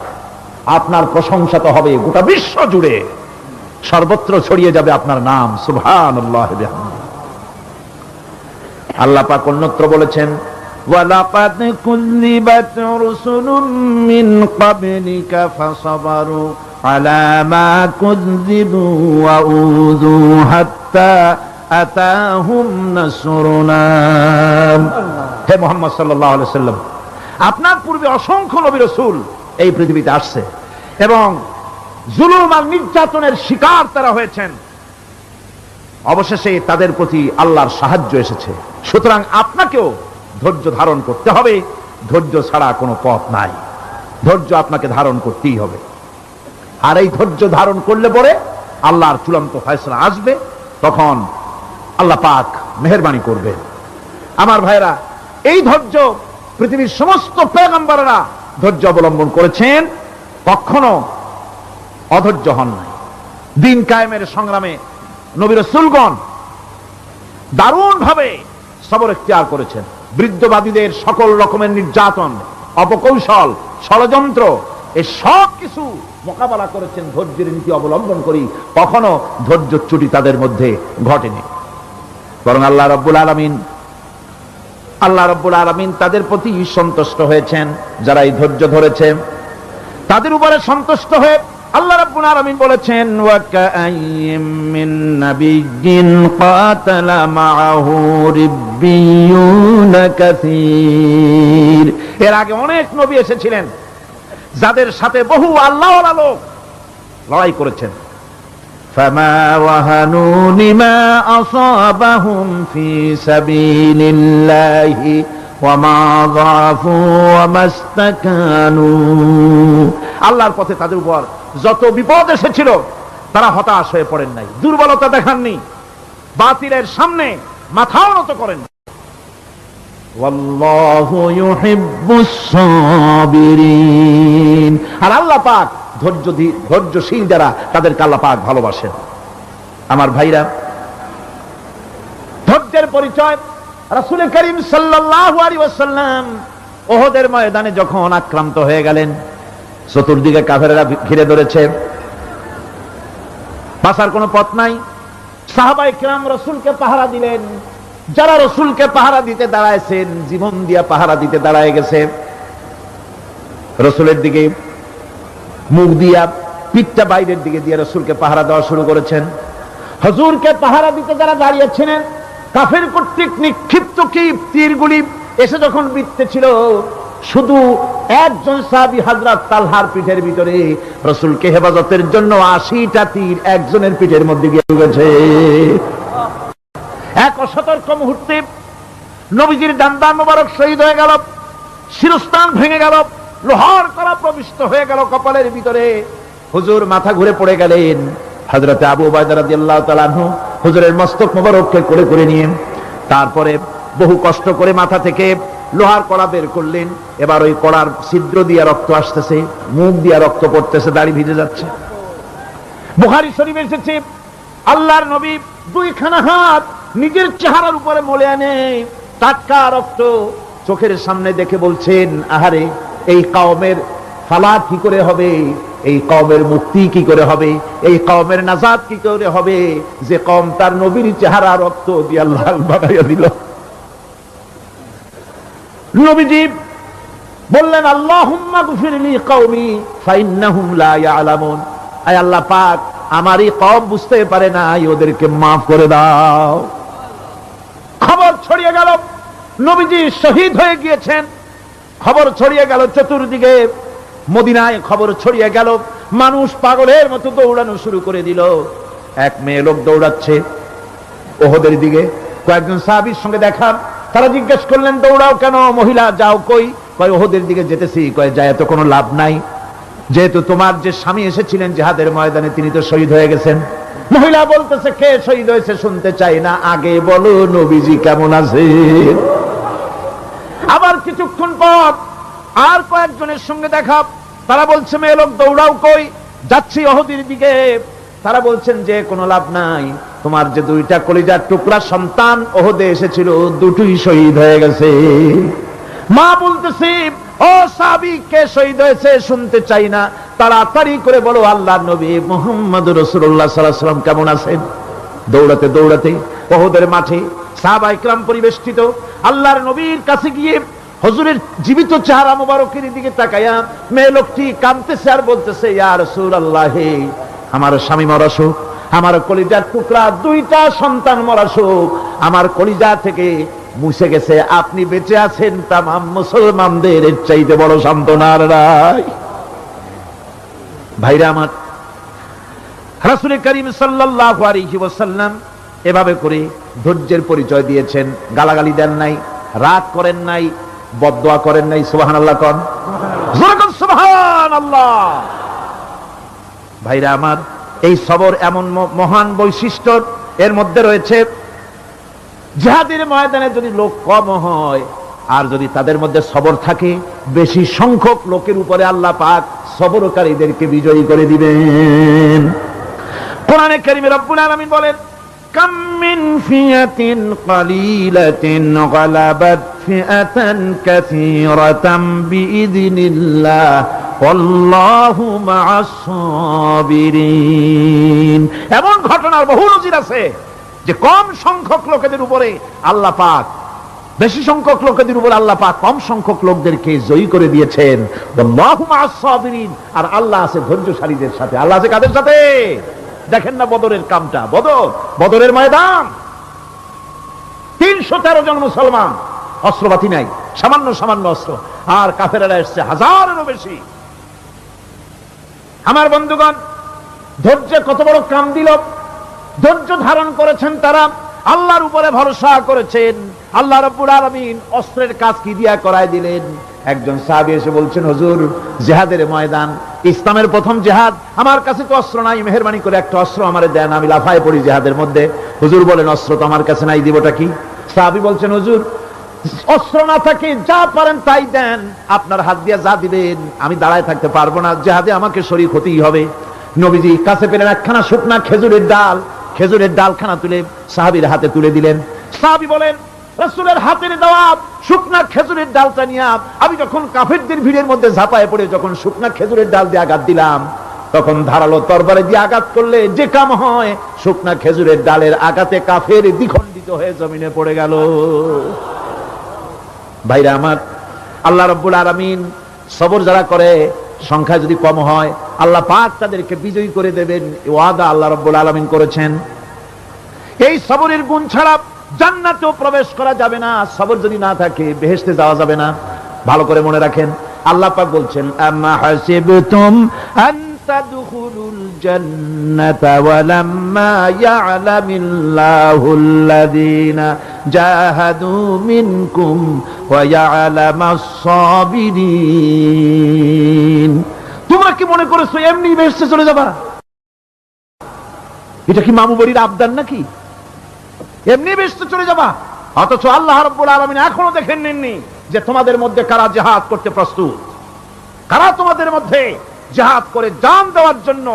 আপনার প্রশংসা তো হবে গোটা বিশ্ব জুড়ে, সর্বত্র ছড়িয়ে যাবে আপনার নাম। সুবহানাল্লাহ বিহামদিহি। আল্লাহ পাক অন্যত্র বলেছেন, ওয়ালাকাদ কুযযিবাত রুসুলুম মিন ক্বাবলিকা ফাসাবারু আলা মা কুযযিবু ওয়া উযু হাত্তা আতাহুম নাসরুনা। হে মুহাম্মদ সাল্লাল্লাহু আলাইহি ওয়াসাল্লাম, আপনার পূর্বে অসংখ্য নবী রাসূল এই পৃথিবীতে আসছে এবং জুলুম আর নির্যাতনের শিকার তারা হয়েছেন। অবশেষে তাদের প্রতি আল্লাহর সাহায্য এসেছে। সুতরাং আপনাকেও ধৈর্য ধারণ করতে হবে, ধৈর্য ছাড়া কোনো পথ নাই, ধৈর্য আপনাকে ধারণ করতেই হবে। আর এই ধৈর্য ধারণ করলে পরে আল্লাহর চূড়ান্ত ফয়সালা আসবে, তখন আল্লাহ পাক মেহেরবানি করবে। আমার ভাইরা, এই ধৈর্য পৃথিবীর সমস্ত পয়গম্বররা ধৈর্য অবলম্বন করেছেন, কখনো অধৈর্য হন নাই। দিন কায়েমের সংগ্রামে নবী রাসূলগণ দারুণ ভাবে সবর ইখতিয়ার করেছেন। বৃদ্ধবাদীদের সকল রকমের নির্যাতন, অপকৌশল, ষড়যন্ত্র, এই সব কিছু মোকাবেলা করেছেন ধৈর্যের নীতি অবলম্বন করি। কখনো ধৈর্যচ্যুতি তাদের মধ্যে ঘটেনি, বরং আল্লাহ রাব্বুল আলামিন তাদের প্রতি সন্তুষ্ট হয়েছেন। যারা এই ধৈর্য ধরেছে তাদের উপরে সন্তুষ্ট হয়ে আল্লাহ রাব্বুল আলামিন বলেছেন, ওয়া কাআইয়্যিম মিন নাবিয়্যিন কাতালা মাআহু রিব্বিয়ুন কাসীর। এর আগে অনেক নবী এসেছিলেন যাদের সাথে বহু আল্লাহওয়ালা লোক লড়াই করেছেন। ফামা ওয়াহানু লিমা আসাবাহুম ফি সাবিলিল্লাহি ওয়া মা যাফু ওয়া মাস্তাকানু। আল্লাহর পথে তাদের উপর যত বিপদ এসেছিল তারা হতাশ হয়ে পড়েন নাই, দুর্বলতা দেখাননি, বাতিলের সামনে মাথাও নত করেন। ওয়াল্লাহু ইউহিব্বুস সাবিরিন। আর আল্লাহ পাক ধৈর্যশীল যারা, তাদেরকে আল্লাহ পাক ভালোবাসেন। আমার ভাইরা, ধৈর্যের পরিচয় রাসূল করিম সাল্লাল্লাহু আলাইহি ওয়াসাল্লাম উহুদের ময়দানে যখন আক্রান্ত হয়ে গেলেন, চতুর্দিকে কাফেররা ঘিরে ধরেছে, বাঁচার কোনো পথ নাই। সাহাবায়ে কিরাম রাসূলকে পাহারা দিলেন। যারা রাসূলকে পাহারা দিতে দাঁড়ায়ছেন, জীবন দিয়া পাহারা দিতে দাঁড়ায় গেছে, রাসূলের দিকে মুখ দিয়া, পিঠটা বাইরের দিকে দিয়ে রাসূলকে পাহারা দেওয়া শুরু করেছেন। হুজুরকে পাহারা দিতে যারা দাঁড়িয়েছিলেন, কাফের কর্তৃক নিক্ষিপ্ত কি তীরগুলি এসে যখন বিঁধতেছিল, শুধু একজন সাহাবী হযরত তালহার পিঠের ভিতরে রাসূলকে হেফাজতের জন্য 80টা তীর একজনের পিঠের মধ্যে গিয়ে ঢুকেছে। এক অসতর্ক মুহূর্তে নবীজির দান্দা মোবারক শহীদ হয়ে গেল, শিরস্ত্রাণ ভেঙে গেল, লোহার কড়া প্রবিষ্ট হয়ে গেল কপালের ভিতরে। হুজুর মাথা ঘুরে পড়ে গেলেন। হযরতে আবু উবাইদা রাদিয়াল্লাহু তাআলা আনহু হুজুরের মস্তক মোবারককে কোলে করে নিয়ে তারপরে বহু কষ্ট করে মাথা থেকে লোহার কড়া বের করলেন। এবার ওই কড়ার ছিদ্র দিয়ে রক্ত আসতেছে, মুখ দিয়ে রক্ত পড়তেছে, দাড়ি ভিজে যাচ্ছে। বুখারী শরীফে এসেছে আল্লাহর নবী দুইখানা হাত নিজের চেহারার উপরে মলে আনে টাটকা রক্ত চোখের সামনে দেখে বলছেন, আহারে, এই কওমের ফালাত কি করে হবে, এই কওমের মুক্তি কি করে হবে, এই কওমের নাজাত কি করে হবে, যে কওম তার নবীর চেহারা রক্ত দিয়ে লাল বানাইয়া দিল। নবীজি বললেন, আল্লাহুম্মা গফির লি কওমি ফাইন্নাহুম লা ইয়ালামুন। আয় আল্লাহ পাক, আমার এই কওম বুঝতে পারে না, ওদেরকে মাফ করে দাও। খবর ছড়িয়ে গেল নবীজি শহীদ হয়ে গিয়েছেন। খবর ছড়িয়ে গেল চতুর্দিকে, মদিনায় খবর ছড়িয়ে গেল। মানুষ পাগলের মতো দৌড়ানো শুরু করে দিল। এক মেয়ে লোক দৌড়াচ্ছে ওহদের দিকে। কয়েকজন সাহাবীর সঙ্গে দেখা, তারা জিজ্ঞেস করলেন, দৌড়াও কেন মহিলা, যাও কই? কয় ওহদের দিকে যেতেছি। কয় যায় তো কোনো লাভ নাই, যেহেতু তোমার যে স্বামী এসেছিলেন জিহাদের ময়দানে তিনি তো শহীদ হয়ে গেছেন। মহিলা বলতেছে, কে শহীদ হয়েছে শুনতে চাই না, আগে বলো নবীজি কেমন আছে। আবার কিছুক্ষণ পর আর কয়েকজনের সঙ্গে দেখা, তারা বলছে, মেয়ে লোক দৌড়াও কই? যাচ্ছি ওহদের দিকে। তারা বলছেন যে কোনো লাভ নাই, তোমার যে দুইটা কলিজার টুকরা সন্তান ওহদে এসেছিল দুটোই শহীদ হয়ে গেছে। মা বলতেছে, ও সাহাবী, কে শহীদ হয়েছে শুনতে চাই না, তাড়াতাড়ি করে বলো আল্লাহর নবী মুহাম্মদুর রাসূলুল্লাহ সাল্লাল্লাহু আলাইহি ওয়াসাল্লাম কেমন আছেন। দৌড়াতে দৌড়াতে ওহদের মাঠে সাহাবায়ে কিরাম পরিবেষ্টিত। আল্লাহর নবীর কাছে গিয়ে হুজুরের জীবিত চেহারা মোবারকের দিকে তাকায়া মেয়ে লোকটি কাঁদতেছে আর বলতেছে, ইয়া রাসূলুল্লাহ, আমার স্বামী মরা শোক, আমার কলিজার টুকরা দুইটা সন্তান মরা শোক আমার কলিজা থেকে মুছে গেছে, আপনি বেঁচে আছেন, তামাম মুসলমানদের এর চাইতে বড় সান্ত্বনার নাই। ভাইরা আমার, রাসূল করিম সাল্লাল্লাহু আলাইহি ওয়াসাল্লাম এভাবে করে ধৈর্যের পরিচয় দিয়েছেন। গালাগালি দেন নাই, রাগ করেন নাই, বদদোয়া করেন নাই। সুবহানাল্লাহ কোন, জোরে কোন সুবহানাল্লাহ। ভাইরা আমার, এই সবর এমন মহান বৈশিষ্ট্য এর মধ্যে রয়েছে। জিহাদের ময়দানে যদি লোক কম হয় আর যদি তাদের মধ্যে সবর থাকে, বেশি সংখ্যক লোকের উপরে আল্লাহ পাক সবরকারীদেরকে বিজয়ী করে দিবেন। কোরআনে কারীমে রব্বুল আলামিন বলেন, কাম মিন ফিয়াতিন কালিলাতিন গালাবাত ফিআতান কাসীরাতাম বিইذনিল্লাহ আল্লাহু মা'আস সাবিরিন। এমন ঘটনার বহু নজির আছে যে কম সংখ্যক লোকেদের উপরে আল্লাহ পাক, বেশি সংখ্যক লোকেদের উপর আল্লাহ পাক কম সংখ্যক লোকদেরকে জয়ী করে দিয়েছেন। আল্লাহু মা'আস সাবিরিন, আর আল্লাহ আছে ধৈর্যশালীদের সাথে। আল্লাহ আছে কাদের সাথে? দেখেন না বদরের কামটা, বদরের ময়দান, 313 জন মুসলমান, অস্ত্রপাতি নাই, সামান্য সামান্য অস্ত্র, আর কাফেরেরা এসছে হাজারেরও বেশি। আমার বন্ধুগণ, ধৈর্য কত বড় কাম দিল। ধৈর্য ধারণ করেছেন তারা, আল্লাহর উপরে ভরসা করেছেন। আল্লাহ রাব্বুল আলামিন অস্ত্রের কাজ কি দিয়া করায় দিলেন। একজন সাহাবী এসে বলছেন, হুজুর, জিহাদের ময়দান, ইসলামের প্রথম জিহাদ, আমার কাছে তো অস্ত্র নাই, মেহেরবানি করে একটা অস্ত্র আমারে দেন, আমি লাফায় পড়ি জিহাদের মধ্যে। হুজুর বলেন, অস্ত্র তো আমার কাছে নাই, দিবটা কি? সাহাবী বলছেন, হুজুর, অস্ত্র না থাকে যা পারেন তাই দেন, আপনার হাত দিয়ে যা দিবেন আমি দাঁড়ায় থাকতে পারবো না, জিহাদে আমাকে শরীক হতেই হবে। নবীজি কাছে পেলেন একখানা শুকনা খেজুরের ডাল খানা তুলে সাহাবীর হাতে তুলে দিলেন। সাহাবী বলেন, রাসূলের হাতের দেওয়া শুকনা খেজুরের ডালটা নিয়ে আমি যখন কাফেরদের ভিড়ের মধ্যে ঝাঁপায় পড়ে যখন শুকনা খেজুরের ডাল দিয়ে আঘাত দিলাম, তখন ধারালো তরবারি দিয়ে আঘাত করলে যে কাম হয়, শুকনা খেজুরের ডালের আঘাতে কাফের দ্বিখণ্ডিত হয়ে জমিনে পড়ে গেল। ভাইরা আমার, আল্লাহ রাব্বুল আলামিন সবর যারা করে, সংখ্যা যদি কম হয়, আল্লাহ পাক তাদেরকে বিজয়ী করে দেবেন, এই ওয়াদা আল্লাহ রাব্বুল আলামিন করেছেন। এই সবরের গুণ ছাড়া জান্নাতেও প্রবেশ করা যাবে না। সবর যদি না থাকে বেহেশতে যাওয়া যাবে না। ভালো করে মনে রাখেন, আল্লাহ পাক বলছেন, আম্মা হাসিবতুম আন তাদখুলুল জান্নাতা ওয়া লাম্মা ইয়ালামিল্লাহুল্লাযীনা জাহাদু মিনকুম ওয়া ইয়ালামাস সাবিরিন। তোমরা কি মনে করেছো এমনি বেহেশতে চলে যাবা? এটা কি মামু বাড়ির আবদার নাকি? এমনি বেহেশতে চলে যাবা? অথচ আল্লাহ রাব্বুল আলামিন এখনো দেখেন নেননি যে তোমাদের মধ্যে কারা জিহাদ করতে প্রস্তুত, কারা তোমাদের মধ্যে জিহাদ করে জান দেওয়ার জন্য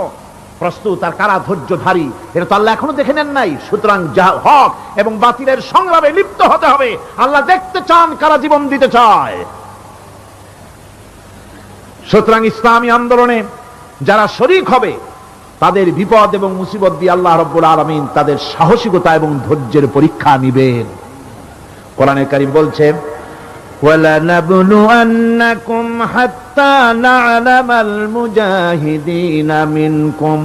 প্রস্তুত, আর কারা ধৈর্যধারী, এটা তো আল্লাহ এখনো দেখে নেন নাই। সুতরাং হক এবং বাতিলের সংগ্রামে লিপ্ত হতে হবে। আল্লাহ দেখতে চান কারা জীবন দিতে চায়। সুতরাং ইসলামী আন্দোলনে যারা শরীক হবে তাদের বিপদ এবং মুসিবত দিয়ে আল্লাহ রাব্বুল আলামিন তাদের সাহসিকতা এবং ধৈর্যের পরীক্ষা নিবেন। কোরআনে কারীম বলছে, وَلَنَبْلُوَنَّكُمْ حَتَّى نَعْلَمَ الْمُجَاهِدِينَ مِنكُمْ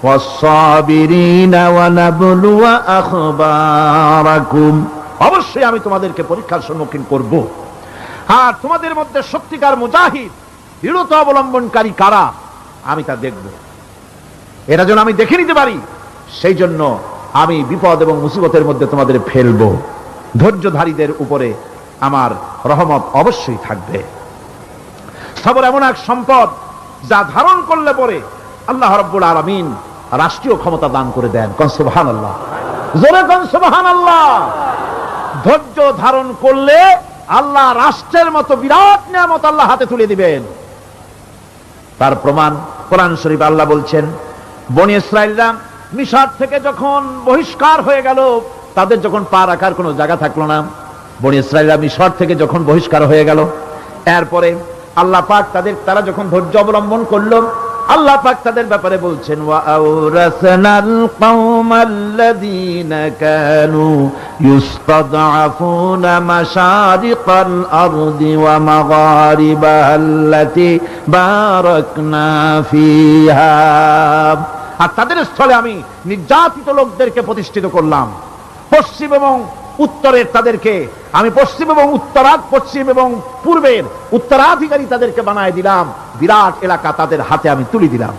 وَالصَّابِرِينَ وَنَبْلُوَ أَخْبَارَكُمْ। অবশ্যই আমি তোমাদেরকে পরীক্ষার সম্মুখীন করব, আর তোমাদের মধ্যে সত্যিকার মুজাহিদ দৃঢ়তা অবলম্বনকারী কারা আমি তা দেখব। এটা যেন আমি দেখে নিতে পারি, সেই জন্য আমি বিপদ এবং মুসিবতের মধ্যে তোমাদের ফেলবো। ধৈর্যধারীদের উপরে আমার রহমত অবশ্যই থাকবে। সবর এমন এক সম্পদ যা ধারণ করলে পরে আল্লাহ রাব্বুল আলামিন রাষ্ট্রীয় ক্ষমতা দান করে দেন। কোন সুবহানাল্লাহ, জোরে কোন সুবহানাল্লাহ। ধৈর্য ধারণ করলে আল্লাহ রাষ্ট্রের মতো বিরাট নিয়ামত আল্লাহ হাতে তুলে দিবেন। তার প্রমাণ কোরআন শরীফ আল্লাহ বলছেন, বনি ইসরাঈলরা মিশর থেকে যখন বহিষ্কার হয়ে গেল, তাদের যখন পা রাখার কোনো জায়গা থাকলো না, বনি ইসরাঈলরা মিশর থেকে যখন বহিষ্কার হয়ে গেল, এরপরে আল্লাহ পাক তারা যখন ধৈর্য অবলম্বন করলো, আল্লাহ পাক তাদের ব্যাপারে বলছেন, ওয়া আওরাসনাল কওমাল্লাযীনা কানু ইউস্তাদআফুনা মাশারিকাল আরদি ওয়া মাগারিবাহাল্লাতী বারাকনা ফিহা। আর তাদের স্থলে আমি নির্যাতিত লোকদেরকে প্রতিষ্ঠিত করলাম। পশ্চিম এবং উত্তরের তাদেরকে আমি পশ্চিম এবং পূর্বের উত্তরাধিকারী তাদেরকে বানায় দিলাম। বিরাট এলাকা তাদের হাতে আমি তুলে দিলাম।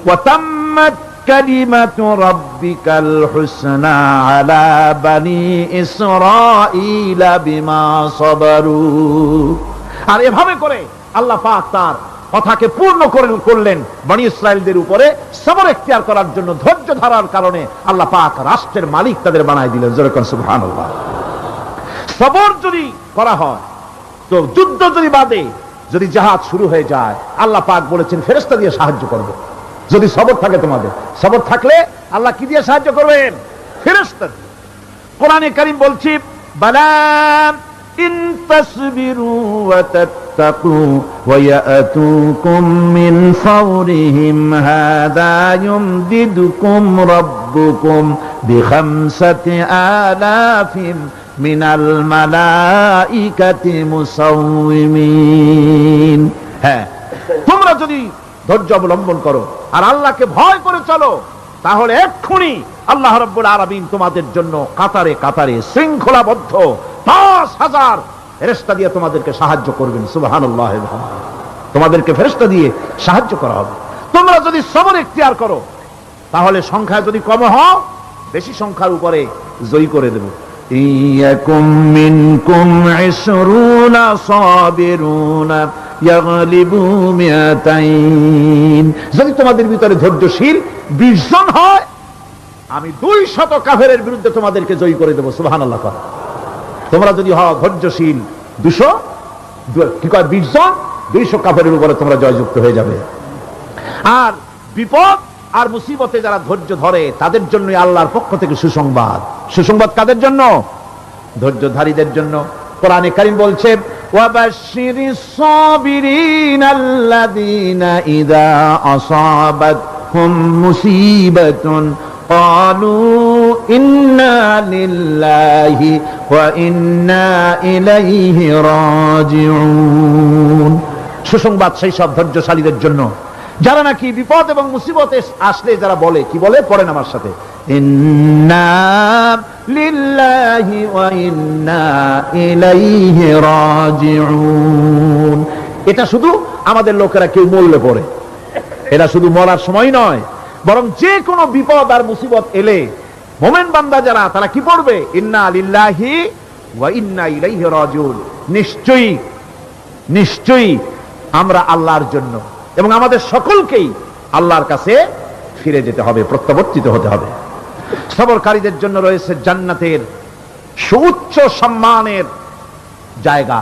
ওয়া তাম্মাত কালিমাতু রাব্বিকাল হুসনা আলা বানি ইসরাঈলা বিমা সাবারু। আর এভাবে করে আল্লাহ পাক তার কথাকে পূর্ণ করলেন বনি ইসরাঈলদের উপরে। সবর এখতিয়ার করার জন্য, ধৈর্য ধরার কারণে আল্লাহ পাক রাষ্ট্রের মালিক তাদের বানায় দিলেন। জোরে কোন সুবহানাল্লাহ। সবর যদি করা হয়, তো যুদ্ধ যদি বাদে, যদি জিহাদ শুরু হয়ে যায়, আল্লাহ পাক বলেছেন ফেরেশতা দিয়ে সাহায্য করব। যদি সবর থাকে, তোমাদের সবর থাকলে আল্লাহ কি দিয়ে সাহায্য করবেন? ফেরেশতা দিয়ে। কোরআনে কারীম বলছে, বালা ইন তাসবিরু ওয়া তাত্তাকু ওয়া ইয়াতুকুম মিন ফাওরিহিম হাদা ইউমদিদুকুম রাব্বুকুম বিখামসাতি আলাফিন মিনাল মালাইকাতি মুসাউমিমিন। হ্যাঁ, তোমরা যদি ধৈর্য অবলম্বন করো আর আল্লাহকে ভয় করে চলো, তাহলে এক্ষুনি আল্লাহ রাব্বুল আলামিন তোমাদের জন্য কাতারে কাতারে শৃঙ্খলাবদ্ধ ৫,০০০ ফেরেশতা দিয়ে তোমাদেরকে সাহায্য করবেন। সুবহানাল্লাহ। তোমাদেরকে ফেরেশতা দিয়ে সাহায্য করা হবে। তোমরা যদি সবর এখতিয়ার করো, তাহলে সংখ্যা যদি কম হও, বেশি সংখ্যার উপরে জয়ী করে দেব। ইয়াকুম মিনকুম ২০ সাবিরুনা ইয়াগলিবু মিয়াতাইন। যদি তোমাদের ভিতরে ধৈর্যশীল ২০ জন হয়, আমি ২০০ কাফেরের বিরুদ্ধে তোমাদেরকে জয়ী করে দেব। সুবহানাল্লাহ। তোমরা যদি হও ধৈর্যশীল ২০০ জন, ২০০ কাফেরের উপরে তোমরা জয়যুক্ত হয়ে যাবে। আর বিপদ আর মুসিবতে যারা ধৈর্য ধরে, তাদের জন্য আল্লাহর পক্ষ থেকে সুসংবাদ। সুসংবাদ কাদের জন্য? ধৈর্যধারীদের জন্য। কোরআনে কারীম বলছে, ওয়াবাশশিরিস সাবিরিনাল্লাযীনা ইযা আসাবাতহুম মুসিবাতুন ক্বালু ইন্না লিল্লাহি ওয়া ইন্না ইলাইহি রাজিউন। সুসংবাদ সেই সব ধৈর্যশালীদের জন্য যারা নাকি বিপদ এবং মুসিবতে আসলে যারা বলে, কি বলে? পড়েন আমার সাথে, ইন্না লিল্লাহি ওয়া ইন্না ইলাইহি রাজিউন। এটা শুধু আমাদের লোকেরা কেউ মরলে পড়ে, এটা শুধু মরার সময় নয়, বরং যে কোনো বিপদ আর মুসিবত এলে মোমেন বান্দা যারা, তারা কি পড়বে? ইন্না লিল্লাহি ওয়া ইন্না ইলাইহি রাজিউন, নিশ্চয়ই নিশ্চয়ই আমরা আল্লাহর জন্য এবং আমাদের সকলকেই আল্লাহর কাছে ফিরে যেতে হবে, প্রত্যাবর্তিত হতে হবে। সবরকারীদের জন্য রয়েছে জান্নাতের সুউচ্চ সম্মানের জায়গা।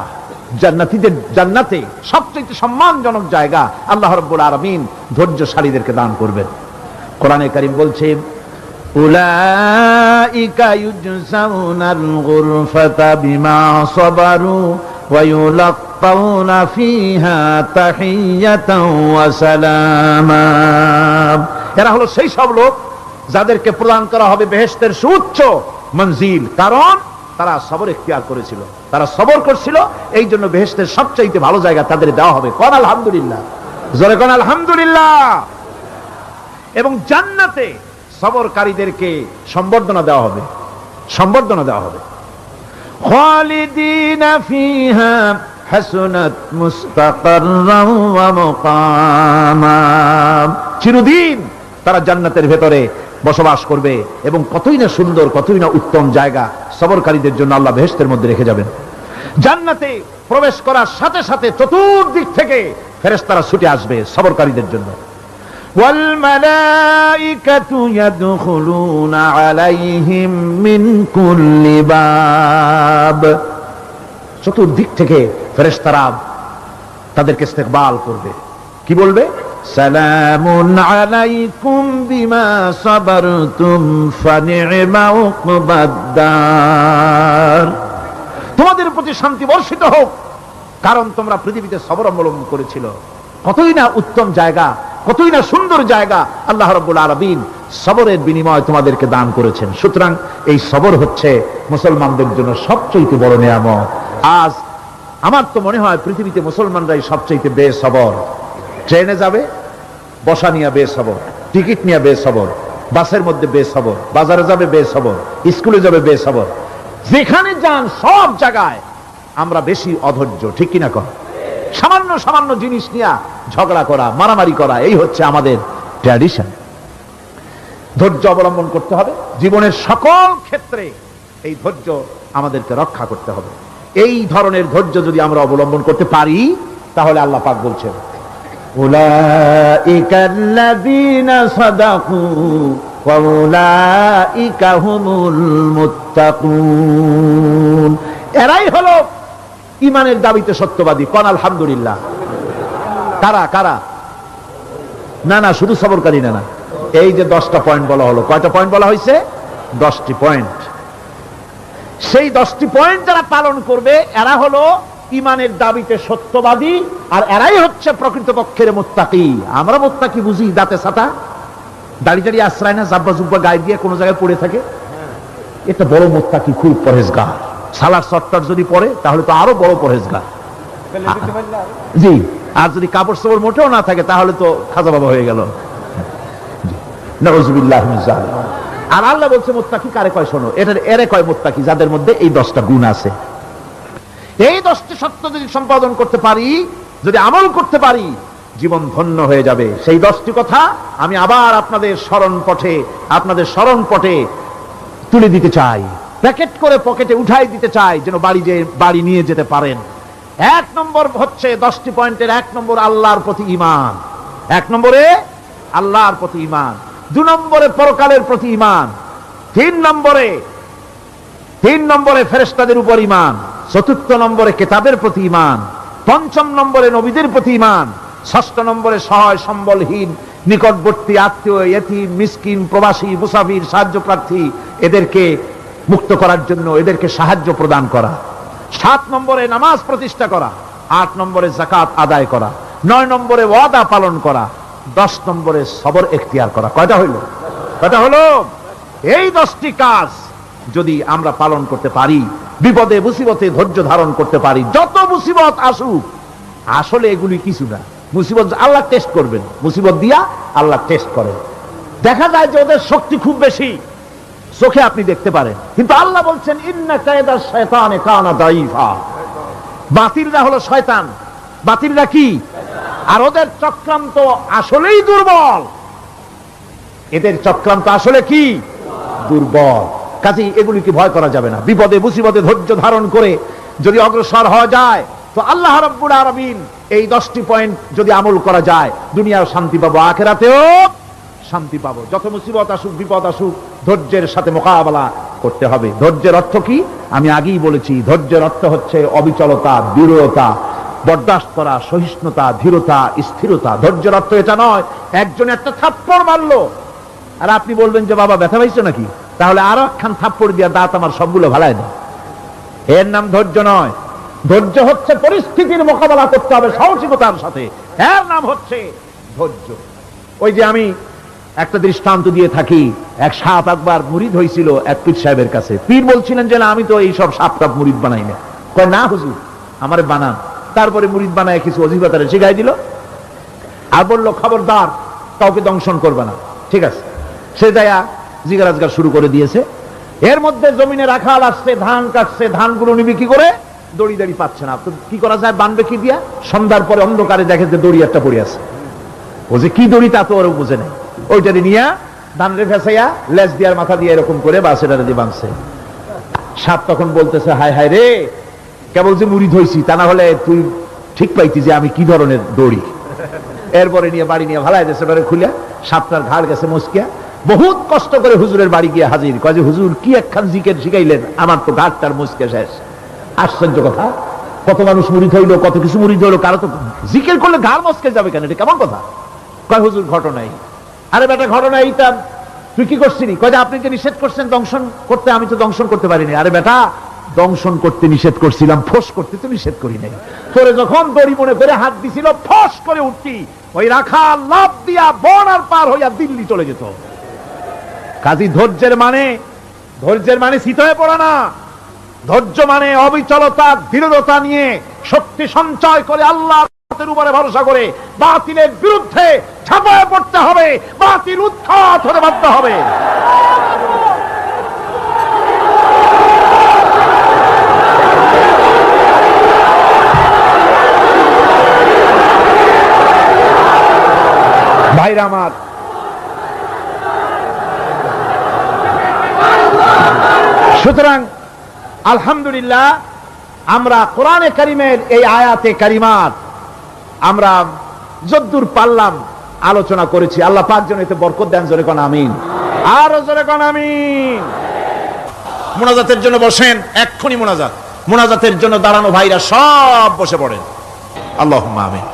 জান্নাতে সবচেয়ে সম্মানজনক জায়গা আল্লাহ রাব্বুল আলামিন ধৈর্যশালীদেরকে দান করবেন। কোরআনে কারীম বলছে, উলাইকা ইউজসাউনাল গুরফাতা বিমা সাবারু ওয়া ইউলাক্কাউনা ফিহা তাহিয়াতাও ওয়া সালামা। এরা হলো সেই সব লোক যাদেরকে প্রদান করা হবে বেহেশতের সুউচ্চ মঞ্জিল, কারণ তারা সবর ইখতিয়ার করেছিল, তারা সবর করছিল, এই জন্য বেহেশতের সবচাইতে ভালো জায়গা তাদের দেওয়া হবে। কোন আলহামদুলিল্লাহ, জোরে কোন আলহামদুলিল্লাহ। এবং জান্নাতে সবরকারীদেরকে সম্বর্ধনা দেওয়া হবে, সম্বর্ধনা দেওয়া হবে। খালিদিনা ফিহা হাসুনাত মুস্তাকাররাও ওয়া মুকামা। চিরদিন তারা জান্নাতের ভেতরে বসবাস করবে এবং কতই না সুন্দর, কতই না উত্তম জায়গা সবরকারীদের জন্য আল্লাহ বেহেশতের মধ্যে রেখে যাবেন। জান্নাতে প্রবেশ করার সাথে সাথে চতুর্দিক থেকে ফেরেশতারা ছুটে আসবে সবরকারীদের জন্য। ওয়াল মালাইকাতু ইয়াদখুলুনা আলাইহিম মিন কুল্লি বাব। চতুর্দিক থেকে ফেরেশতারা তাদেরকে ইস্তেকবাল করবে, কি বলবে? সালামুন আলাইকুম বিমা সাবারতুম ফানি'মা উকবাদ-দার। তোমাদের প্রতি শান্তি বর্ষিত হোক, কারণ তোমরা পৃথিবীতে সবর অবলম্বন করেছিল। কতই না উত্তম জায়গা, কতই না সুন্দর জায়গা আল্লাহ রাব্বুল আলামিন সবরের বিনিময় তোমাদেরকে দান করেছেন। সুতরাং এই সবর হচ্ছে মুসলমানদের জন্য সবচেয়ে বড় নিয়ামত। আজ আমার তো মনে হয় পৃথিবীতে মুসলমানরাই সবচেয়ে বেসবর। ট্রেনে যাবে, বসা নিয়ে বেসবর, টিকিট নিয়ে বেসবর, বাসের মধ্যে বেসবর, বাজারে যাবে বেসবর, স্কুলে যাবে বেসবর, যেখানে যান সব জায়গায় আমরা বেশি অধৈর্য, ঠিক কিনা কর? সামান্য সামান্য জিনিস নিয়ে ঝগড়া করা, মারামারি করা, এই হচ্ছে আমাদের ট্র্যাডিশন। ধৈর্য অবলম্বন করতে হবে জীবনের সকল ক্ষেত্রে, এই ধৈর্য আমাদেরকে রক্ষা করতে হবে। এই ধরনের ধৈর্য যদি আমরা অবলম্বন করতে পারি, তাহলে আল্লাহ পাক বলছেন, উলাইকাল্লাযীনা সাদাকু ওয়া উলাইকা হুমুল মুত্তাকুন। এরাই হলো ঈমানের দাবিতে সত্যবাদী। কোন আলহামদুলিল্লাহ। কারা কারা? না না, শুধু সবরকারী না, এই যে 10টা পয়েন্ট বলা হলো, কয়টা পয়েন্ট বলা হয়েছে? 10টি পয়েন্ট। সেই 10টি পয়েন্ট যারা পালন করবে এরা হলো ঈমানের দাবিতে সত্যবাদী, আর এরাই হচ্ছে প্রকৃতপক্ষের মুত্তাকি। আমরা মুত্তাকি বুঝি দাঁতে ছাতা, দাড়ি দাড়ি আশ্রয় না, জাব্বা জুব্বা গায়ে দিয়ে কোনো জায়গায় পড়ে থাকে, এটা বড় মুত্তাকি, খুব পরহেজগার। সালার সট্টার যদি পড়ে তাহলে তো আরো বড় পরহেজগার। জি, আর যদি কাপড় চোপড় মোটেও না থাকে তাহলে তো খাজা বাবা হয়ে গেল। নাউযুবিল্লাহি মিন যালিক। আর আল্লাহ বলছে মুত্তাকি কারে কয়? শোনো, এরে কয় মুত্তাকি যাদের মধ্যে এই 10টা গুণ আছে। এই 10টি সত্য যদি সম্পাদন করতে পারি, যদি আমল করতে পারি, জীবন ধন্য হয়ে যাবে। সেই 10টি কথা আমি আবার আপনাদের স্মরণ পটে তুলে দিতে চাই, প্যাকেট করে পকেটে উঠাই দিতে চাই, যেন বাড়ি নিয়ে যেতে পারেন। 1 নম্বর হচ্ছে 10টি পয়েন্টের 1 নম্বর আল্লাহর প্রতি ঈমান। 1 নম্বরে আল্লাহর প্রতি ঈমান, 2 নম্বরে পরকালের প্রতি ঈমান, 3 নম্বরে ফেরেশতাদের উপর ঈমান, 4 নম্বরে কিতাবের প্রতি ঈমান, 5 নম্বরে নবীদের প্রতি ঈমান, 6 নম্বরে সহায় সম্বলহীন নিকটবর্তী আত্মীয়, ইতিম, মিসকিন, প্রবাসী, মুসাফির, সাহায্য প্রার্থী, এদেরকে মুক্ত করার জন্য এদেরকে সাহায্য প্রদান করা, 7 নম্বরে নামাজ প্রতিষ্ঠা করা, 8 নম্বরে যাকাত আদায় করা, 9 নম্বরে ওয়াদা পালন করা, 10 নম্বরে সবর এখতিয়ার করা। কয়টা হলো? এই 10টি কাজ যদি আমরা পালন করতে পারি, বিপদে মুসিবতে ধৈর্য ধারণ করতে পারি, যত মুসিবত আসুক, আসলে এগুলি কিছু না। মুসিবত আল্লাহ টেস্ট করবেন, মুসিবত দিয়া আল্লাহ টেস্ট করেন। দেখা যায় যে ওদের শক্তি খুব বেশি, চোখে আপনি দেখতে পারেন, কিন্তু আল্লাহ বলছেন ইন্না কায়দাশ শায়তানি কানা দাঈফা। বাতিলরা হলো শয়তান, বাতিলরা কি? আর ওদের চক্রান্ত আসলেই দুর্বল। এদের চক্রান্ত আসলে কি? দুর্বল। কাজেই এগুলিকে ভয় করা যাবে না। বিপদে মুসিবতে ধৈর্য ধারণ করে যদি অগ্রসর হওয়া যায় তো আল্লাহ রাব্বুল আলামিন এই 10টি পয়েন্ট যদি আমল করা যায় দুনিয়ার শান্তি পাবো, আখিরাতেও শান্তি পাবো। যত মুসিবত আসুক বিপদ আসুক ধৈর্যের সাথে মোকাবেলা করতে হবে। ধৈর্যের অর্থ কি আমি আগেই বলেছি, ধৈর্যের অর্থ হচ্ছে অবিচলতা, দৃঢ়তা, বরদাস্ত করা, সহিষ্ণুতা, ধীরতা, স্থিরতা। ধৈর্যের অর্থ এটা নয় একজন একটা থাপ্পড় মারলো আর আপনি বলবেন যে বাবা ব্যথা পাইছো নাকি, তাহলে আরো একখান থাপ্পড় দিয়া দাঁত আমার সবগুলো ভালাই না, এর নাম ধৈর্য নয়। ধৈর্য হচ্ছে পরিস্থিতির মোকাবেলা করতে হবে সাহসিকতার সাথে, এর নাম হচ্ছে ধৈর্য। ওই যে আমি একটা দৃষ্টান্ত দিয়ে থাকি, এক সাপ একবার মুরিদ হয়েছিল এক পীর সাহেবের কাছে। পীর বলছিলেন যে না আমি তো এই সব সাপ টাপ মুরিদ বানাই না। কয় না হুজুর আমারে বানান। তারপরে মুরিদ বানায় কিছু অজিফাতারে শিখাই দিল আর বললো খবরদার কাউকে দংশন করবে না। ঠিক আছে, সে যায়া জিগারাজগার শুরু করে দিয়েছে। এর মধ্যে জমিনে রাখাল আসছে, ধান কাটছে, ধানগুলো নিবি কি করে, দড়ি দাড়ি পাচ্ছে না, তো কি করা যায়, বানবে কি দিয়া? সন্ধ্যার পরে অন্ধকারে দেখে যে দড়ি একটা পড়ে আছে, ও যে কি দড়ি তা তো ওরা বুঝে নেই, ওইটারে নিয়ে ধান রে ফেসাইয়া লেজ দিয়ার মাথা দিয়ে এরকম করে বাসেটারে দিয়ে বাঁধছে। সাপ তখন বলতেছে হায় হায় রে, কেবল যে মুরিদ হইছি তা না হলে তুই ঠিক পাইতি যে আমি কি ধরনের দড়ি। এরপরে নিয়ে বাড়ি নিয়ে ভালাই দেশে খুলিয়া সাপটার ঘাড় গেছে মস্কিয়া। বহুত কষ্ট করে হুজুরের বাড়ি গিয়ে হাজির, কয় যে হুজুর কি একখান জিকের শিখাইলেন, আমার তো ঘাটটার মুসকে শেষ। আশ্চর্য কথা, কত মানুষ মুরিদ হইলো, কত কিছু মুরিদ হইলো, কারো তো জিকের করলে ঘাড় মস্কে যাবে কেন, এটা কেমন কথা? কয় হুজুর ঘটনাই। আরে বেটা ঘটনা এইটা তুই কি করছিলি? কয় যে আপনি যে নিষেধ করছেন দংশন করতে, আমি তো দংশন করতে পারিনি। আরে বেটা দংশন করতে নিষেধ করছিলাম, ফোঁস করতে তো নিষেধ করি নাই। তোরে যখন দড়ি মনে করে হাত দিছিল ফোঁস করে উঠতি, ওই রাখা লাভ দিয়া বন আর পার হইয়া দিল্লি চলে যেত। কাজী ধৈর্যের মানে শীত হয়ে পড়া না। ধৈর্য মানে অবিচলতা, দৃঢ়তা নিয়ে শক্তি সঞ্চয় করে আল্লাহর উপরে ভরসা করে বাতিলের বিরুদ্ধে ঝাঁপায় পড়তে হবে, বাতিল উৎখাত হতে বাধ্য হবে। ভাইরা আমার, সুতরাং আলহামদুলিল্লাহ আমরা কোরআনে কারিমের এই আয়াতে কারিমাত আমরা যদ্দূর পারলাম আলোচনা করেছি। আল্লাহ পাক যেন এতে বরকত দেন, জোরে কোন আমিন, আরো জোরে কোন আমিন। মুনাজাতের জন্য বসেন, এক্ষুনি মুনাজাতের জন্য দাঁড়ানো ভাইরা সব বসে পড়েন। আল্লাহুম্মা আমিন।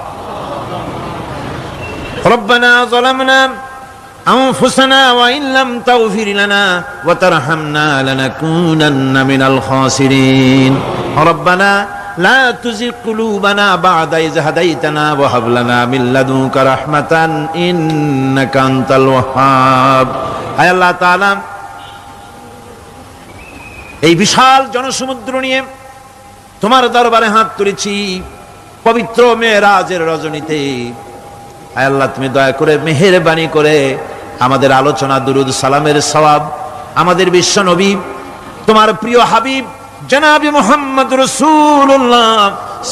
রব্বানা যালামনা أنفسنا وإن لم تغفر لنا وترحمنا لنكونن من الخاسرين ربنا لا تزغ قلوبنا بعد إذ هديتنا وهب لنا من لدنك رحمة إنك أنت الوهاب হায় আল্লাহ তাআলা, এই বিশাল জনসমুদ্র নিয়ে তোমার দরবারে হাত তুলেছি পবিত্র মেরাজের রজনীতে। হায় আল্লাহ, তুমি দয়া করে মেহেরবানি করে আমাদের আলোচনা দুরুদ সালামের সওয়াব আমাদের বিশ্ব নবী তোমার প্রিয় হাবিব জনাবে মুহাম্মদ রাসূলুল্লাহ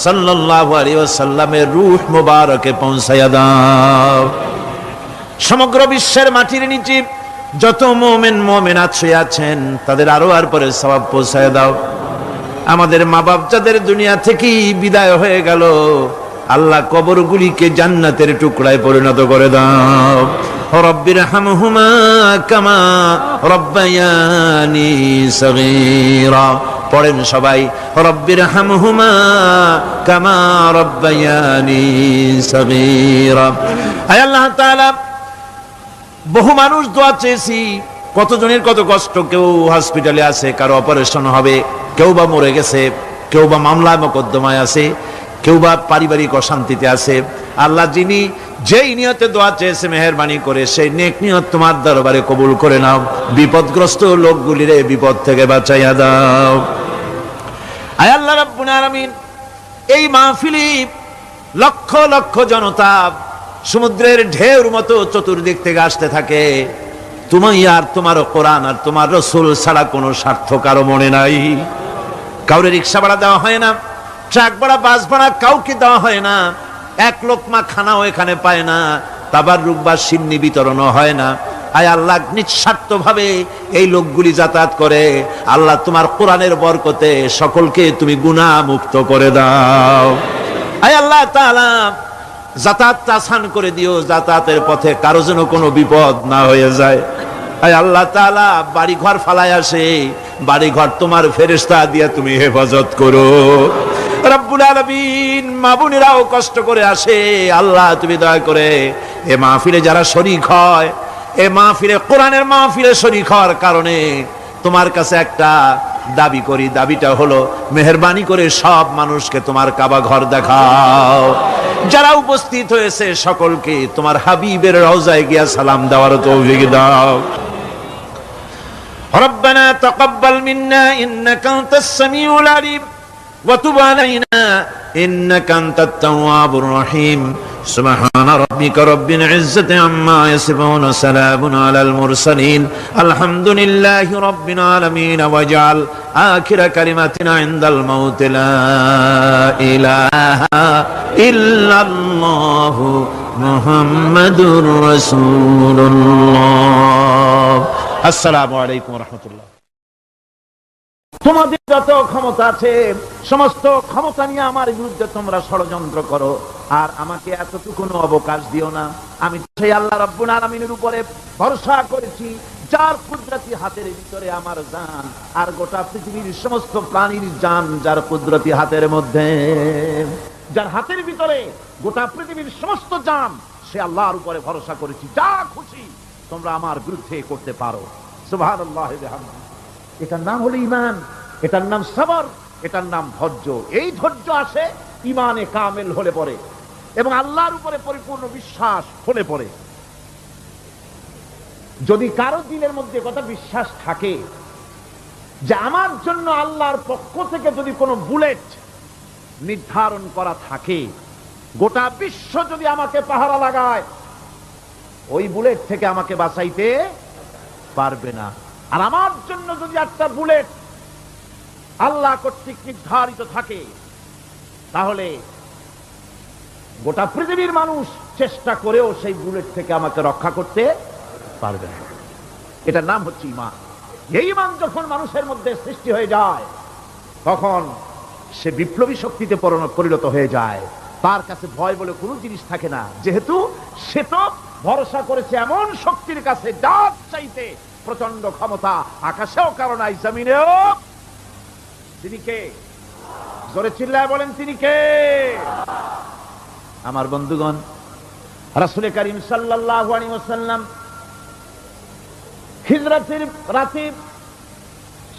সাল্লাল্লাহু আলাইহি ওয়াসাল্লামের রূহ মুবারকে পৌঁছায়া দাও। সমগ্র বিশ্বের মাটির নিচে যত মুমিন মুমিনাত শুয়ে আছেন তাদের আরো আর পরে সওয়াব পৌঁছায়া দাও। আমাদের মা বাপ যাদের দুনিয়া থেকে বিদায় হয়ে গেল, আল্লাহ কবরগুলিকে জান্নাতের টুকরায় পরিণত করে দাও। রব্বির হামহুমা কামা রব্বায়ানি সগীরা। পড়েন সবাই, রব্বির হামহুমা কামা রব্বায়ানি সগীরা। হে আল্লাহ তাআলা, বহু মানুষ দোয়া চেয়েছি, কতজনের কত কষ্ট, কেউ হসপিটালে আছে, কারো অপারেশন হবে, কেউ বা মরে গেছে, কেউ বা মামলায় মোকদ্দমায় আছে, কেউ বা পারিবারিক অশান্তিতে আছে। আল্লাহ যিনি যেই নিয়তে দোয়া চেয়েছে মেহেরবানি করে সেই নেক নিয়ত তোমার দরবারে কবুল করে নাও। বিপদগ্রস্ত লোকগুলিরে বিপদ থেকে বাঁচাইয়া দাও। আয় আল্লাহ রাব্বুল আলামিন, এই মাহফিলে লক্ষ লক্ষ জনতা সমুদ্রের ঢেউর মতো চতুর্দিক থেকে আসতে থাকে। তুমি আর তোমার কোরআন আর তোমার রাসূল ছাড়া কোনো স্বার্থ কারো মনে নাই। কাউরে রিকশা ভাড়া দেওয়া হয় না, ট্রাক ভাড়া, বাস ভাড়া কাউকে দেওয়া হয় না, এক লোকমা খানাও এখানে পায় না, তাবাররুক বা সিন্নি বিতরণও হয় না। আয় আল্লাহ নিঃস্বার্থ ভাবে এই লোকগুলি যাতায়াত করে, আল্লাহ তোমার কোরআনের বরকতে সকলকে তুমি গুনাহ মুক্ত করে দাও। আয় আল্লাহ তাআলা যাতায়াতটা আসান করে দিও, যাতায়াতের পথে কারো যেন কোনো বিপদ না হয়ে যায়। আয় আল্লাহ তাআলা বাড়ি ঘর ফালায় আসে, বাড়ি ঘর তোমার ফেরেশতা দিয়ে তুমি হেফাজত করো। রব্বুল আলামিন মা বোনেরাও কষ্ট করে আসে, আল্লাহ তুমি দয়া করে এ মাহফিলে যারা শরীক হয়, এ মাহফিলে কোরআনের মাহফিলে শরীক হওয়ার কারণে তোমার কাছে একটা দাবি করি, দাবিটা হলো মেহেরবানি করে সব মানুষকে তোমার কাবা ঘর দেখাও। যারা উপস্থিত হয়েছে সকলকে তোমার হাবিবের রওজায় গিয়া সালাম দেওয়ার তৌফিক দাও। ربنا تقبل منا إنك أنت السميع العليم وتب علينا إنك أنت التواب الرحيم سبحان ربك رب العزة عما يصفون سلام على المرسلين الحمد لله رب العالمين واجعل آخر كلمتنا عند الموت لا إله إلا الله محمد رسول الله আসসালামু আলাইকুম রহমতুল্লাহ। তোমাদের যত ক্ষমতা আছে সমস্ত ক্ষমতা নিয়ে আমার বিরুদ্ধে তোমরা ষড়যন্ত্র করো, আর আমাকে এতটুকু অবকাশ দিও না। আমি সেই আল্লাহ রাব্বুল আলামিনের উপরে ভরসা করেছি, যার কুদরতি হাতের ভিতরে আমার জান, আর গোটা পৃথিবীর সমস্ত প্রাণীর জান যার কুদরতি হাতের মধ্যে, যার হাতের ভিতরে গোটা পৃথিবীর সমস্ত জান, সে আল্লাহর উপরে ভরসা করেছি। যা খুশি তোমরা আমার বিরুদ্ধে করতে পারো। সুবহানাল্লাহ ওয়া বিহামদিহি। এটার নাম হলো ঈমান, এটার নাম সবর, এটার নাম ধৈর্য। এই ধৈর্য আসে ঈমানে কামেল হলে পরে এবং আল্লাহর উপরে পরিপূর্ণ বিশ্বাস হলে পরে। যদি কারো দিলের মধ্যে কথা বিশ্বাস থাকে যে আমার জন্য আল্লাহর পক্ষ থেকে যদি কোনো বুলেট নির্ধারণ করা থাকে, গোটা বিশ্ব যদি আমাকে পাহারা লাগায়, ওই বুলেট থেকে আমাকে বাঁচাইতে পারবে না। আর আমার জন্য যদি একটা বুলেট আল্লাহ কর্তৃক নির্ধারিত থাকে, তাহলে গোটা পৃথিবীর মানুষ চেষ্টা করেও সেই বুলেট থেকে আমাকে রক্ষা করতে পারবে না। এটার নাম হচ্ছে ঈমান। এই ঈমান যখন মানুষের মধ্যে সৃষ্টি হয়ে যায়, তখন সে বিপ্লবী শক্তিতে পরিণত হয়ে যায়। তার কাছে ভয় বলে কোনো জিনিস থাকে না, যেহেতু সে তো ভরসা করেছে এমন শক্তির কাছে যার চাইতে প্রচন্ড ক্ষমতা আকাশেও কারো নাই, জমিনেও। তিনি কে? জোরে চিল্লায় বলেন, তিনি কে? আমার বন্ধুগণ, রাসূল করিম সাল্লাল্লাহু আলাইহি ওয়াসাল্লাম হিজরতের রাতে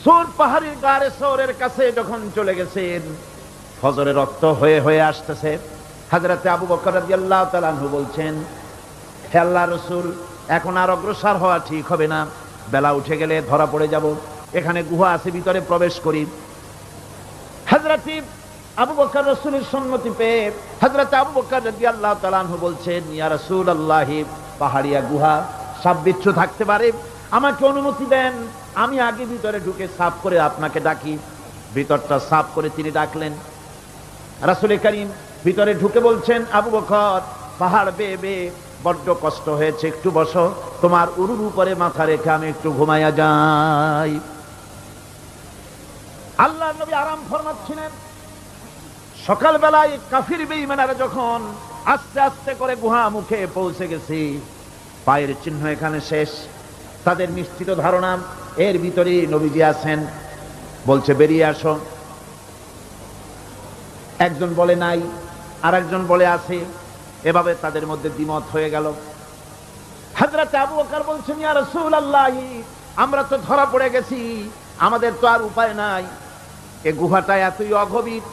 সূর পাহাড়ের গারে সৌরের কাছে যখন চলে গেছেন, ফজরের রক্ত হয়ে হয়ে আসতেছে। হযরতে আবু বকর রাদিয়াল্লাহু তাআলা আনহু বলছেন, হে আল্লাহর রাসূল, এখন আর অগ্রসর হওয়া ঠিক হবে না, বেলা উঠে গেলে ধরা পড়ে যাব। এখানে গুহা আছে, ভিতরে প্রবেশ করি। হযরতে আবু বকর রাসূলের সম্মতি পেয়ে হযরতে আবু বকর রাদিয়াল্লাহু তাআলা আনহু বলছেন, ইয়া রাসূলুল্লাহ, পাহাড়িয়া গুহা, সাপ বিচ্ছু থাকতে পারে, আমাকে অনুমতি দেন, আমি আগে ভিতরে ঢুকে সাফ করে আপনাকে ডাকি। ভিতরটা সাফ করে তিনি ডাকলেন। রাসূল করিম ভিতরে ঢুকে বলছেন, আবু বকর, পাহাড় বেয়ে বেয়ে বড্ড কষ্ট হয়েছে, একটু বসো, তোমার উরুর উপরে মাথা রেখে আমি একটু ঘুমাইয়া যাই। আল্লাহর নবী আরাম ফরমাচ্ছিলেন। সকালবেলায় কাফির বেঈমানেরা যখন আস্তে আস্তে করে গুহা মুখে পৌঁছে গেছে, পায়ের চিহ্ন এখানে শেষ, তাদের নিশ্চিত ধারণা এর ভিতরে নবীজি আছেন। বলছে, বেরিয়ে আসো। একজন বলে নাই, আর একজন বলে আছে। এভাবে তাদের মধ্যে দ্বিমত হয়ে গেল। হযরত আবু বকর বলছেন, ইয়া রাসূলুল্লাহ, আমরা তো ধরা পড়ে গেছি, আমাদের তো আর উপায় নাই। এই গুহাটা এতই অগভীর,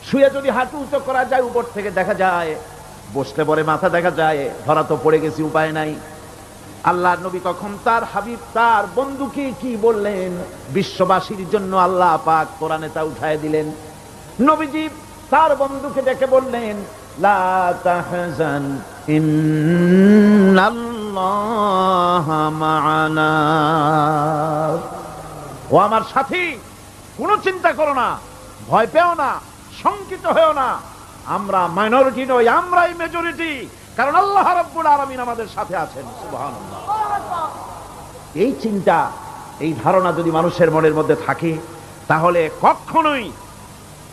শুয়ে যদি হাঁটু উঁচু করা যায় উপর থেকে দেখা যায়, বসলে পরে মাথা দেখা যায়, ধরা তো পড়ে গেছি, উপায় নাই। আল্লাহর নবী তখন তার হাবিব, তার বন্ধুকে কি বললেন? বিশ্ববাসীর জন্য আল্লাহ পাক কোরআনে তা উঠায় দিলেন। নবীজি তার বন্ধুকে ডেকে বললেন, লা তাহজান ইন্নাল্লাহা মা'ানা। ও আমার সাথী, কোনো চিন্তা করো না, ভয় পেও না, শঙ্কিত হয়েও না। আমরা মাইনরিটি নই, আমরাই মেজরিটি, কারণ আল্লাহ রাব্বুল আলামিন আমাদের সাথে আছেন। সুবহানাল্লাহ। এই চিন্তা, এই ধারণা যদি মানুষের মনের মধ্যে থাকে, তাহলে কখনোই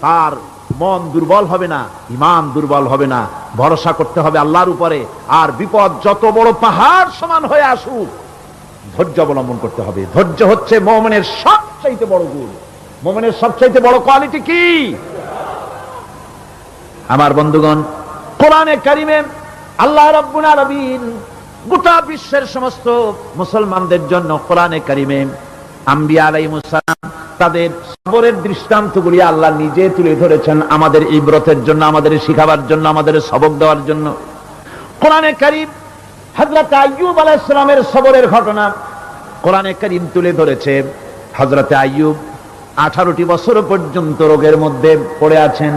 তার মন দুর্বল হবে না, ঈমান দুর্বল হবে না। ভরসা করতে হবে আল্লাহর উপরে। আর বিপদ যত বড় পাহাড় সমান হয়ে আসুক, ধৈর্য অবলম্বন করতে হবে। ধৈর্য হচ্ছে মুমিনের সবচাইতে বড় গুণ। মুমিনের সবচাইতে বড় কোয়ালিটি কি? আমার বন্ধুগণ, কোরআনে কারিমে আল্লাহ রাব্বুল আলামিন গোটা বিশ্বের সমস্ত মুসলমানদের জন্য কোরআনে কারিমে আম্বিয়া আলাইহিস সালাম তাদের সবরের দৃষ্টান্তগুলি আল্লাহ নিজে তুলে ধরেছেন আমাদের ইবরতের জন্য, আমাদের শিখাবার জন্য, আমাদের সবক দেওয়ার জন্য। কোরআনে কারীম হযরত আইয়ুব আলাইহিস সালামের সবরের ঘটনা কোরআনে কারীম তুলে ধরেছে। হযরত আইয়ুব 18টি বছর পর্যন্ত রোগের মধ্যে পড়ে আছেন।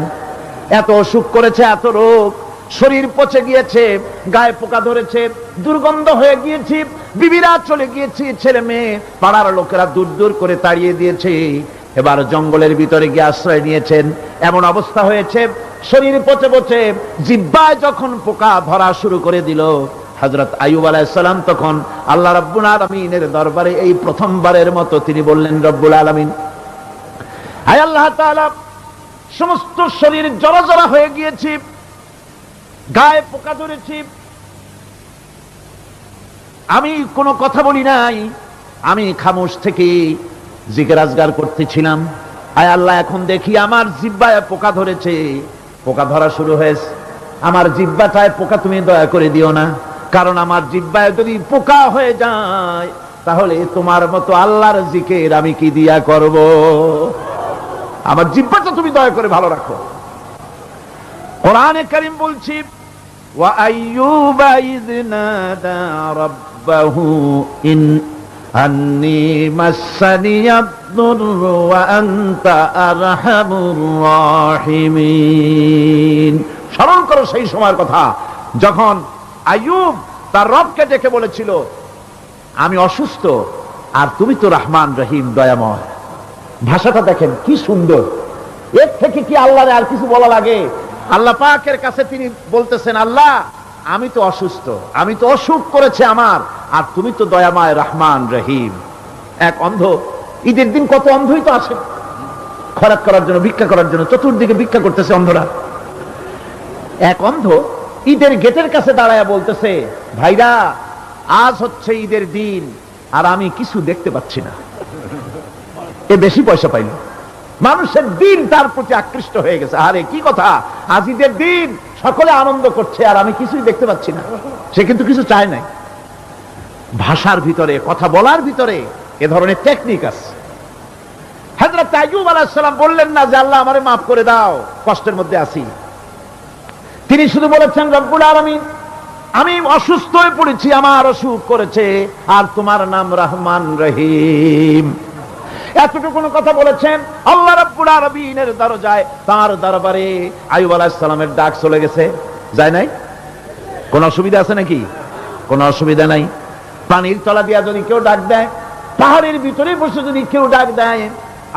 এত অসুখ করেছে, এত রোগ, শরীর পচে গিয়েছে, গায়ে পোকা ধরেছে, দুর্গন্ধ হয়ে গিয়েছে, বিবিরা চলে গিয়েছে, ছেলে মেয়ে পাড়ার লোকেরা দূর দূর করে তাড়িয়ে দিয়েছে। এবার জঙ্গলের ভিতরে গিয়ে আশ্রয় নিয়েছেন। এমন অবস্থা হয়েছে, শরীর পচে পচে জিহ্বায় যখন পোকা ধরা শুরু করে দিল, হযরত আইয়ুব আলাইহিস সালাম তখন আল্লাহ রাব্বুল আলামিনের দরবারে এই প্রথমবারের মতো তিনি বললেন, রব্বুল আলামিন, আয় আল্লাহ তাআলা, সমস্ত শরীর জড়জড়া হয়ে গিয়েছে, গায়ে পোকা ধরেছি, আমি কোনো কথা বলি নাই, আমি খামোশ থেকে জিকির আজগার করতেছিলাম। আয় আল্লাহ, এখন দেখি আমার জিহ্বায় পোকা ধরেছে, পোকা ধরা শুরু হয়েছে। আমার জিহ্বাটায় পোকা তুমি দয়া করে দিও না, কারণ আমার জিহ্বায় যদি পোকা হয়ে যায় তাহলে তোমার মতো আল্লাহর জিকির আমি কি দিয়া করব? আমার জিহ্বাটা তুমি দয়া করে ভালো রাখো। কোরআনে কারীম বলছি, ওয়া আইয়ুবা ইয নাদা রাব্বাহু ইন আন্নী মাসসানিয়াদ-দুররু ওয়া আনতা আরহামুর রাহিমিন। স্মরণ করো সেই সময়ের কথা যখন আইয়ুব তার রবকে ডেকে বলেছিল, আমি অসুস্থ আর তুমি তো রহমান রহিম, দয়াময়। ভাষাটা দেখেন কি সুন্দর। এর থেকে কি আল্লাহর আর কিছু বলা লাগে? আল্লাহ পাকের কাছে তিনি বলতেছেন, আল্লাহ আমি তো অসুস্থ, আমি তো অসুখ করেছে আমার, আর তুমি তো দয়াময় রহমান রহিম। এক অন্ধ, ঈদের দিন কত অন্ধই তো আসে খরাত করার জন্য, ভিক্ষা করার জন্য, চতুর্দিকে ভিক্ষা করতেছে অন্ধরা। এক অন্ধ ঈদের গেটের কাছে দাঁড়ায় বলতেছে, ভাইরা আজ হচ্ছে ঈদের দিন আর আমি কিছু দেখতে পাচ্ছি না। এ বেশি পয়সা পাইল, মানুষের দিন তার প্রতি আকৃষ্ট হয়ে গেছে। আরে কি কথা, আজ ঈদের দিন, সকলে আনন্দ করছে আর আমি কিছুই দেখতে পাচ্ছি না। সে কিন্তু কিছু চায় নাই। ভাষার ভিতরে, কথা বলার ভিতরে এ ধরনের টেকনিক আছে। হযরত আইয়ুব আলাইহিস সালাম বললেন না যে আল্লাহ আমারে মাফ করে দাও, কষ্টের মধ্যে আছি। তিনি শুধু বলেছেন, রব্বুল আলামিন, আমি অসুস্থ হয়ে পড়েছি, আমার অসুখ করেছে, আর তোমার নাম রহমান রহিম। এতটুকু কথা বলেছেন। আল্লাহ রাব্বুল আলামিনের দরজায়, তার দরবারে আইয়ুব আলাইহিস সালামের ডাক চলে গেছে। যায় নাই? কোন অসুবিধা আছে নাকি? কোন অসুবিধা নাই। পানির তলা দিয়া যদি কেউ ডাক দেয়, পাহাড়ের ভিতরে বসে যদি কেউ ডাক দেয়,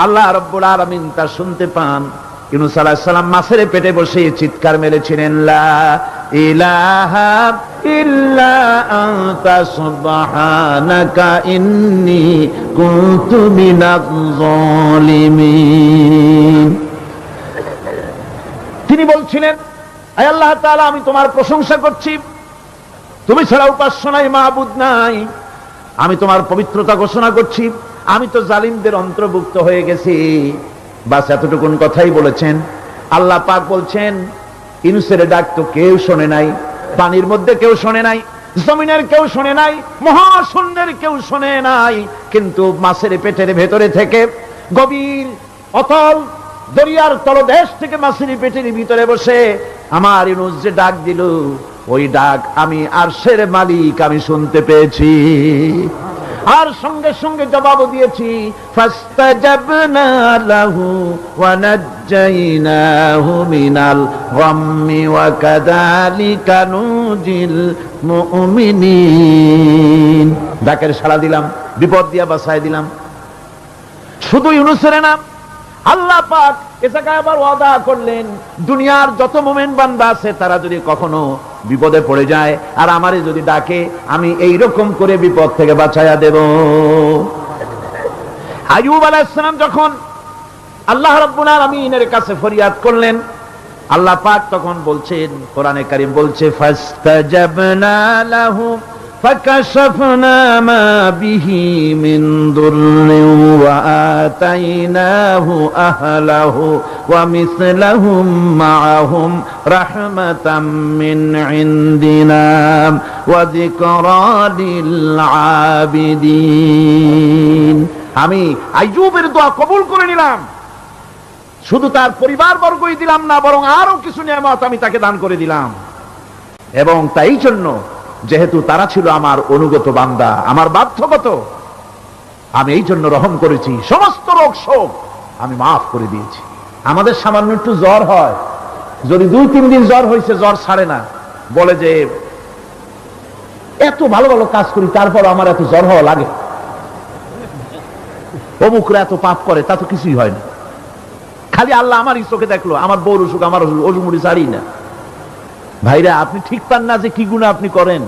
আল্লাহ রাব্বুল আলামিন তা শুনতে পান। ইউনূস আলাইহিস সালাম মাছের পেটে বসে চিৎকার মেরেছিলেন, লা ইলাহা ইল্লা আনতা সুবহানাকা ইন্নী কুনতু মিনাজ জালিমিন। তিনি বলছিলেন, আয় আল্লাহ তাআলা, আমি তোমার প্রশংসা করছি, তুমি ছাড়া উপাস্য নাই, মাবুদ নাই। আমি তোমার পবিত্রতা ঘোষণা করছি, আমি তো জালিমদের অন্তর্ভুক্ত হয়ে গেছি। বাস এতটুকুন কথাই বলেছেন। আল্লাহ পাক বলছেন, ইউনূসের ডাক তো কেউ শোনে নাই, পানির মধ্যে কেউ শোনে নাই, জমিনের কেউ শোনে নাই, মহাশূন্যের কেউ শোনে নাই, কিন্তু মাছের পেটের ভেতরে থেকে, গভীর অতল দরিয়ার তলদেশ থেকে মাছের পেটের ভিতরে বসে আমার ইউনূস যে ডাক দিল, ওই ডাক আমি আরশের মালিক আমি শুনতে পেয়েছি। আর সঙ্গে সঙ্গে জবাব দিয়েছি, ফাস্তাজাবনা লাহু ওয়া নাজ্জাইনাহু মিনাল গাম্মি ওয়া কাযালিকা নুজিল মুমিনিন। ডাকের সাড়া দিলাম, বিপদ দিয়া বাঁচাই দিলাম। শুধু ইউনূসের নাম আল্লাহ পাক এ জায়গায় আবার ওয়াদা করলেন, দুনিয়ার যত মুমিন বান্দা আছে তারা যদি কখনো বিপদে পড়ে যায়, আর আমারে যদি ডাকে আমি এই রকম করে বিপদ থেকে বাঁচায়া দেব। আইয়ুব আলাইহিস সালাম যখন আল্লাহ রাব্বুল আলামিনের কাছে ফরিয়াদ করলেন, আল্লাহ পাক তখন বলছেন, কোরআনে কারীম বলছে, ফাস্তাজাবনা লাহু ফাকাশাফনা মা বিহি মিন দুররিন ওয়া আতাইনাহু আহলাহু ওয়া মিসলাহুম মাআহুম রাহমাতাম মিন ইনদিনা ওয়া যিকরা লিল আবিদিন। আমি আইয়ুবের দোয়া কবুল করে নিলাম, শুধু তার পরিবার বর্গই দিলাম না, বরং আরো কিছু নিয়ামত আমি তাকে দান করে দিলাম। এবং তাই জন্য যেহেতু তারা ছিল আমার অনুগত বান্দা, আমার বাধ্যগত, আমি এই জন্য রহম করেছি, সমস্ত রোগ শোক আমি মাফ করে দিয়েছি। আমাদের সামান্য একটু জ্বর হয়, যদি 2-3 দিন জ্বর হয়েছে, জ্বর ছাড়ে না, বলে যে এত ভালো ভালো কাজ করি তারপর আমার এত জ্বর হওয়া লাগে, অমুকরা এত পাপ করে, তা তো কিছুই হয় না, খালি আল্লাহ আমারই চোখে দেখলো, আমার বউর অসুখ, আমার অসুখ মুড়ি ছাড়ি না। ভাইরা, আপনি ঠিক পান না যে কি গুনাহ আপনি করেন।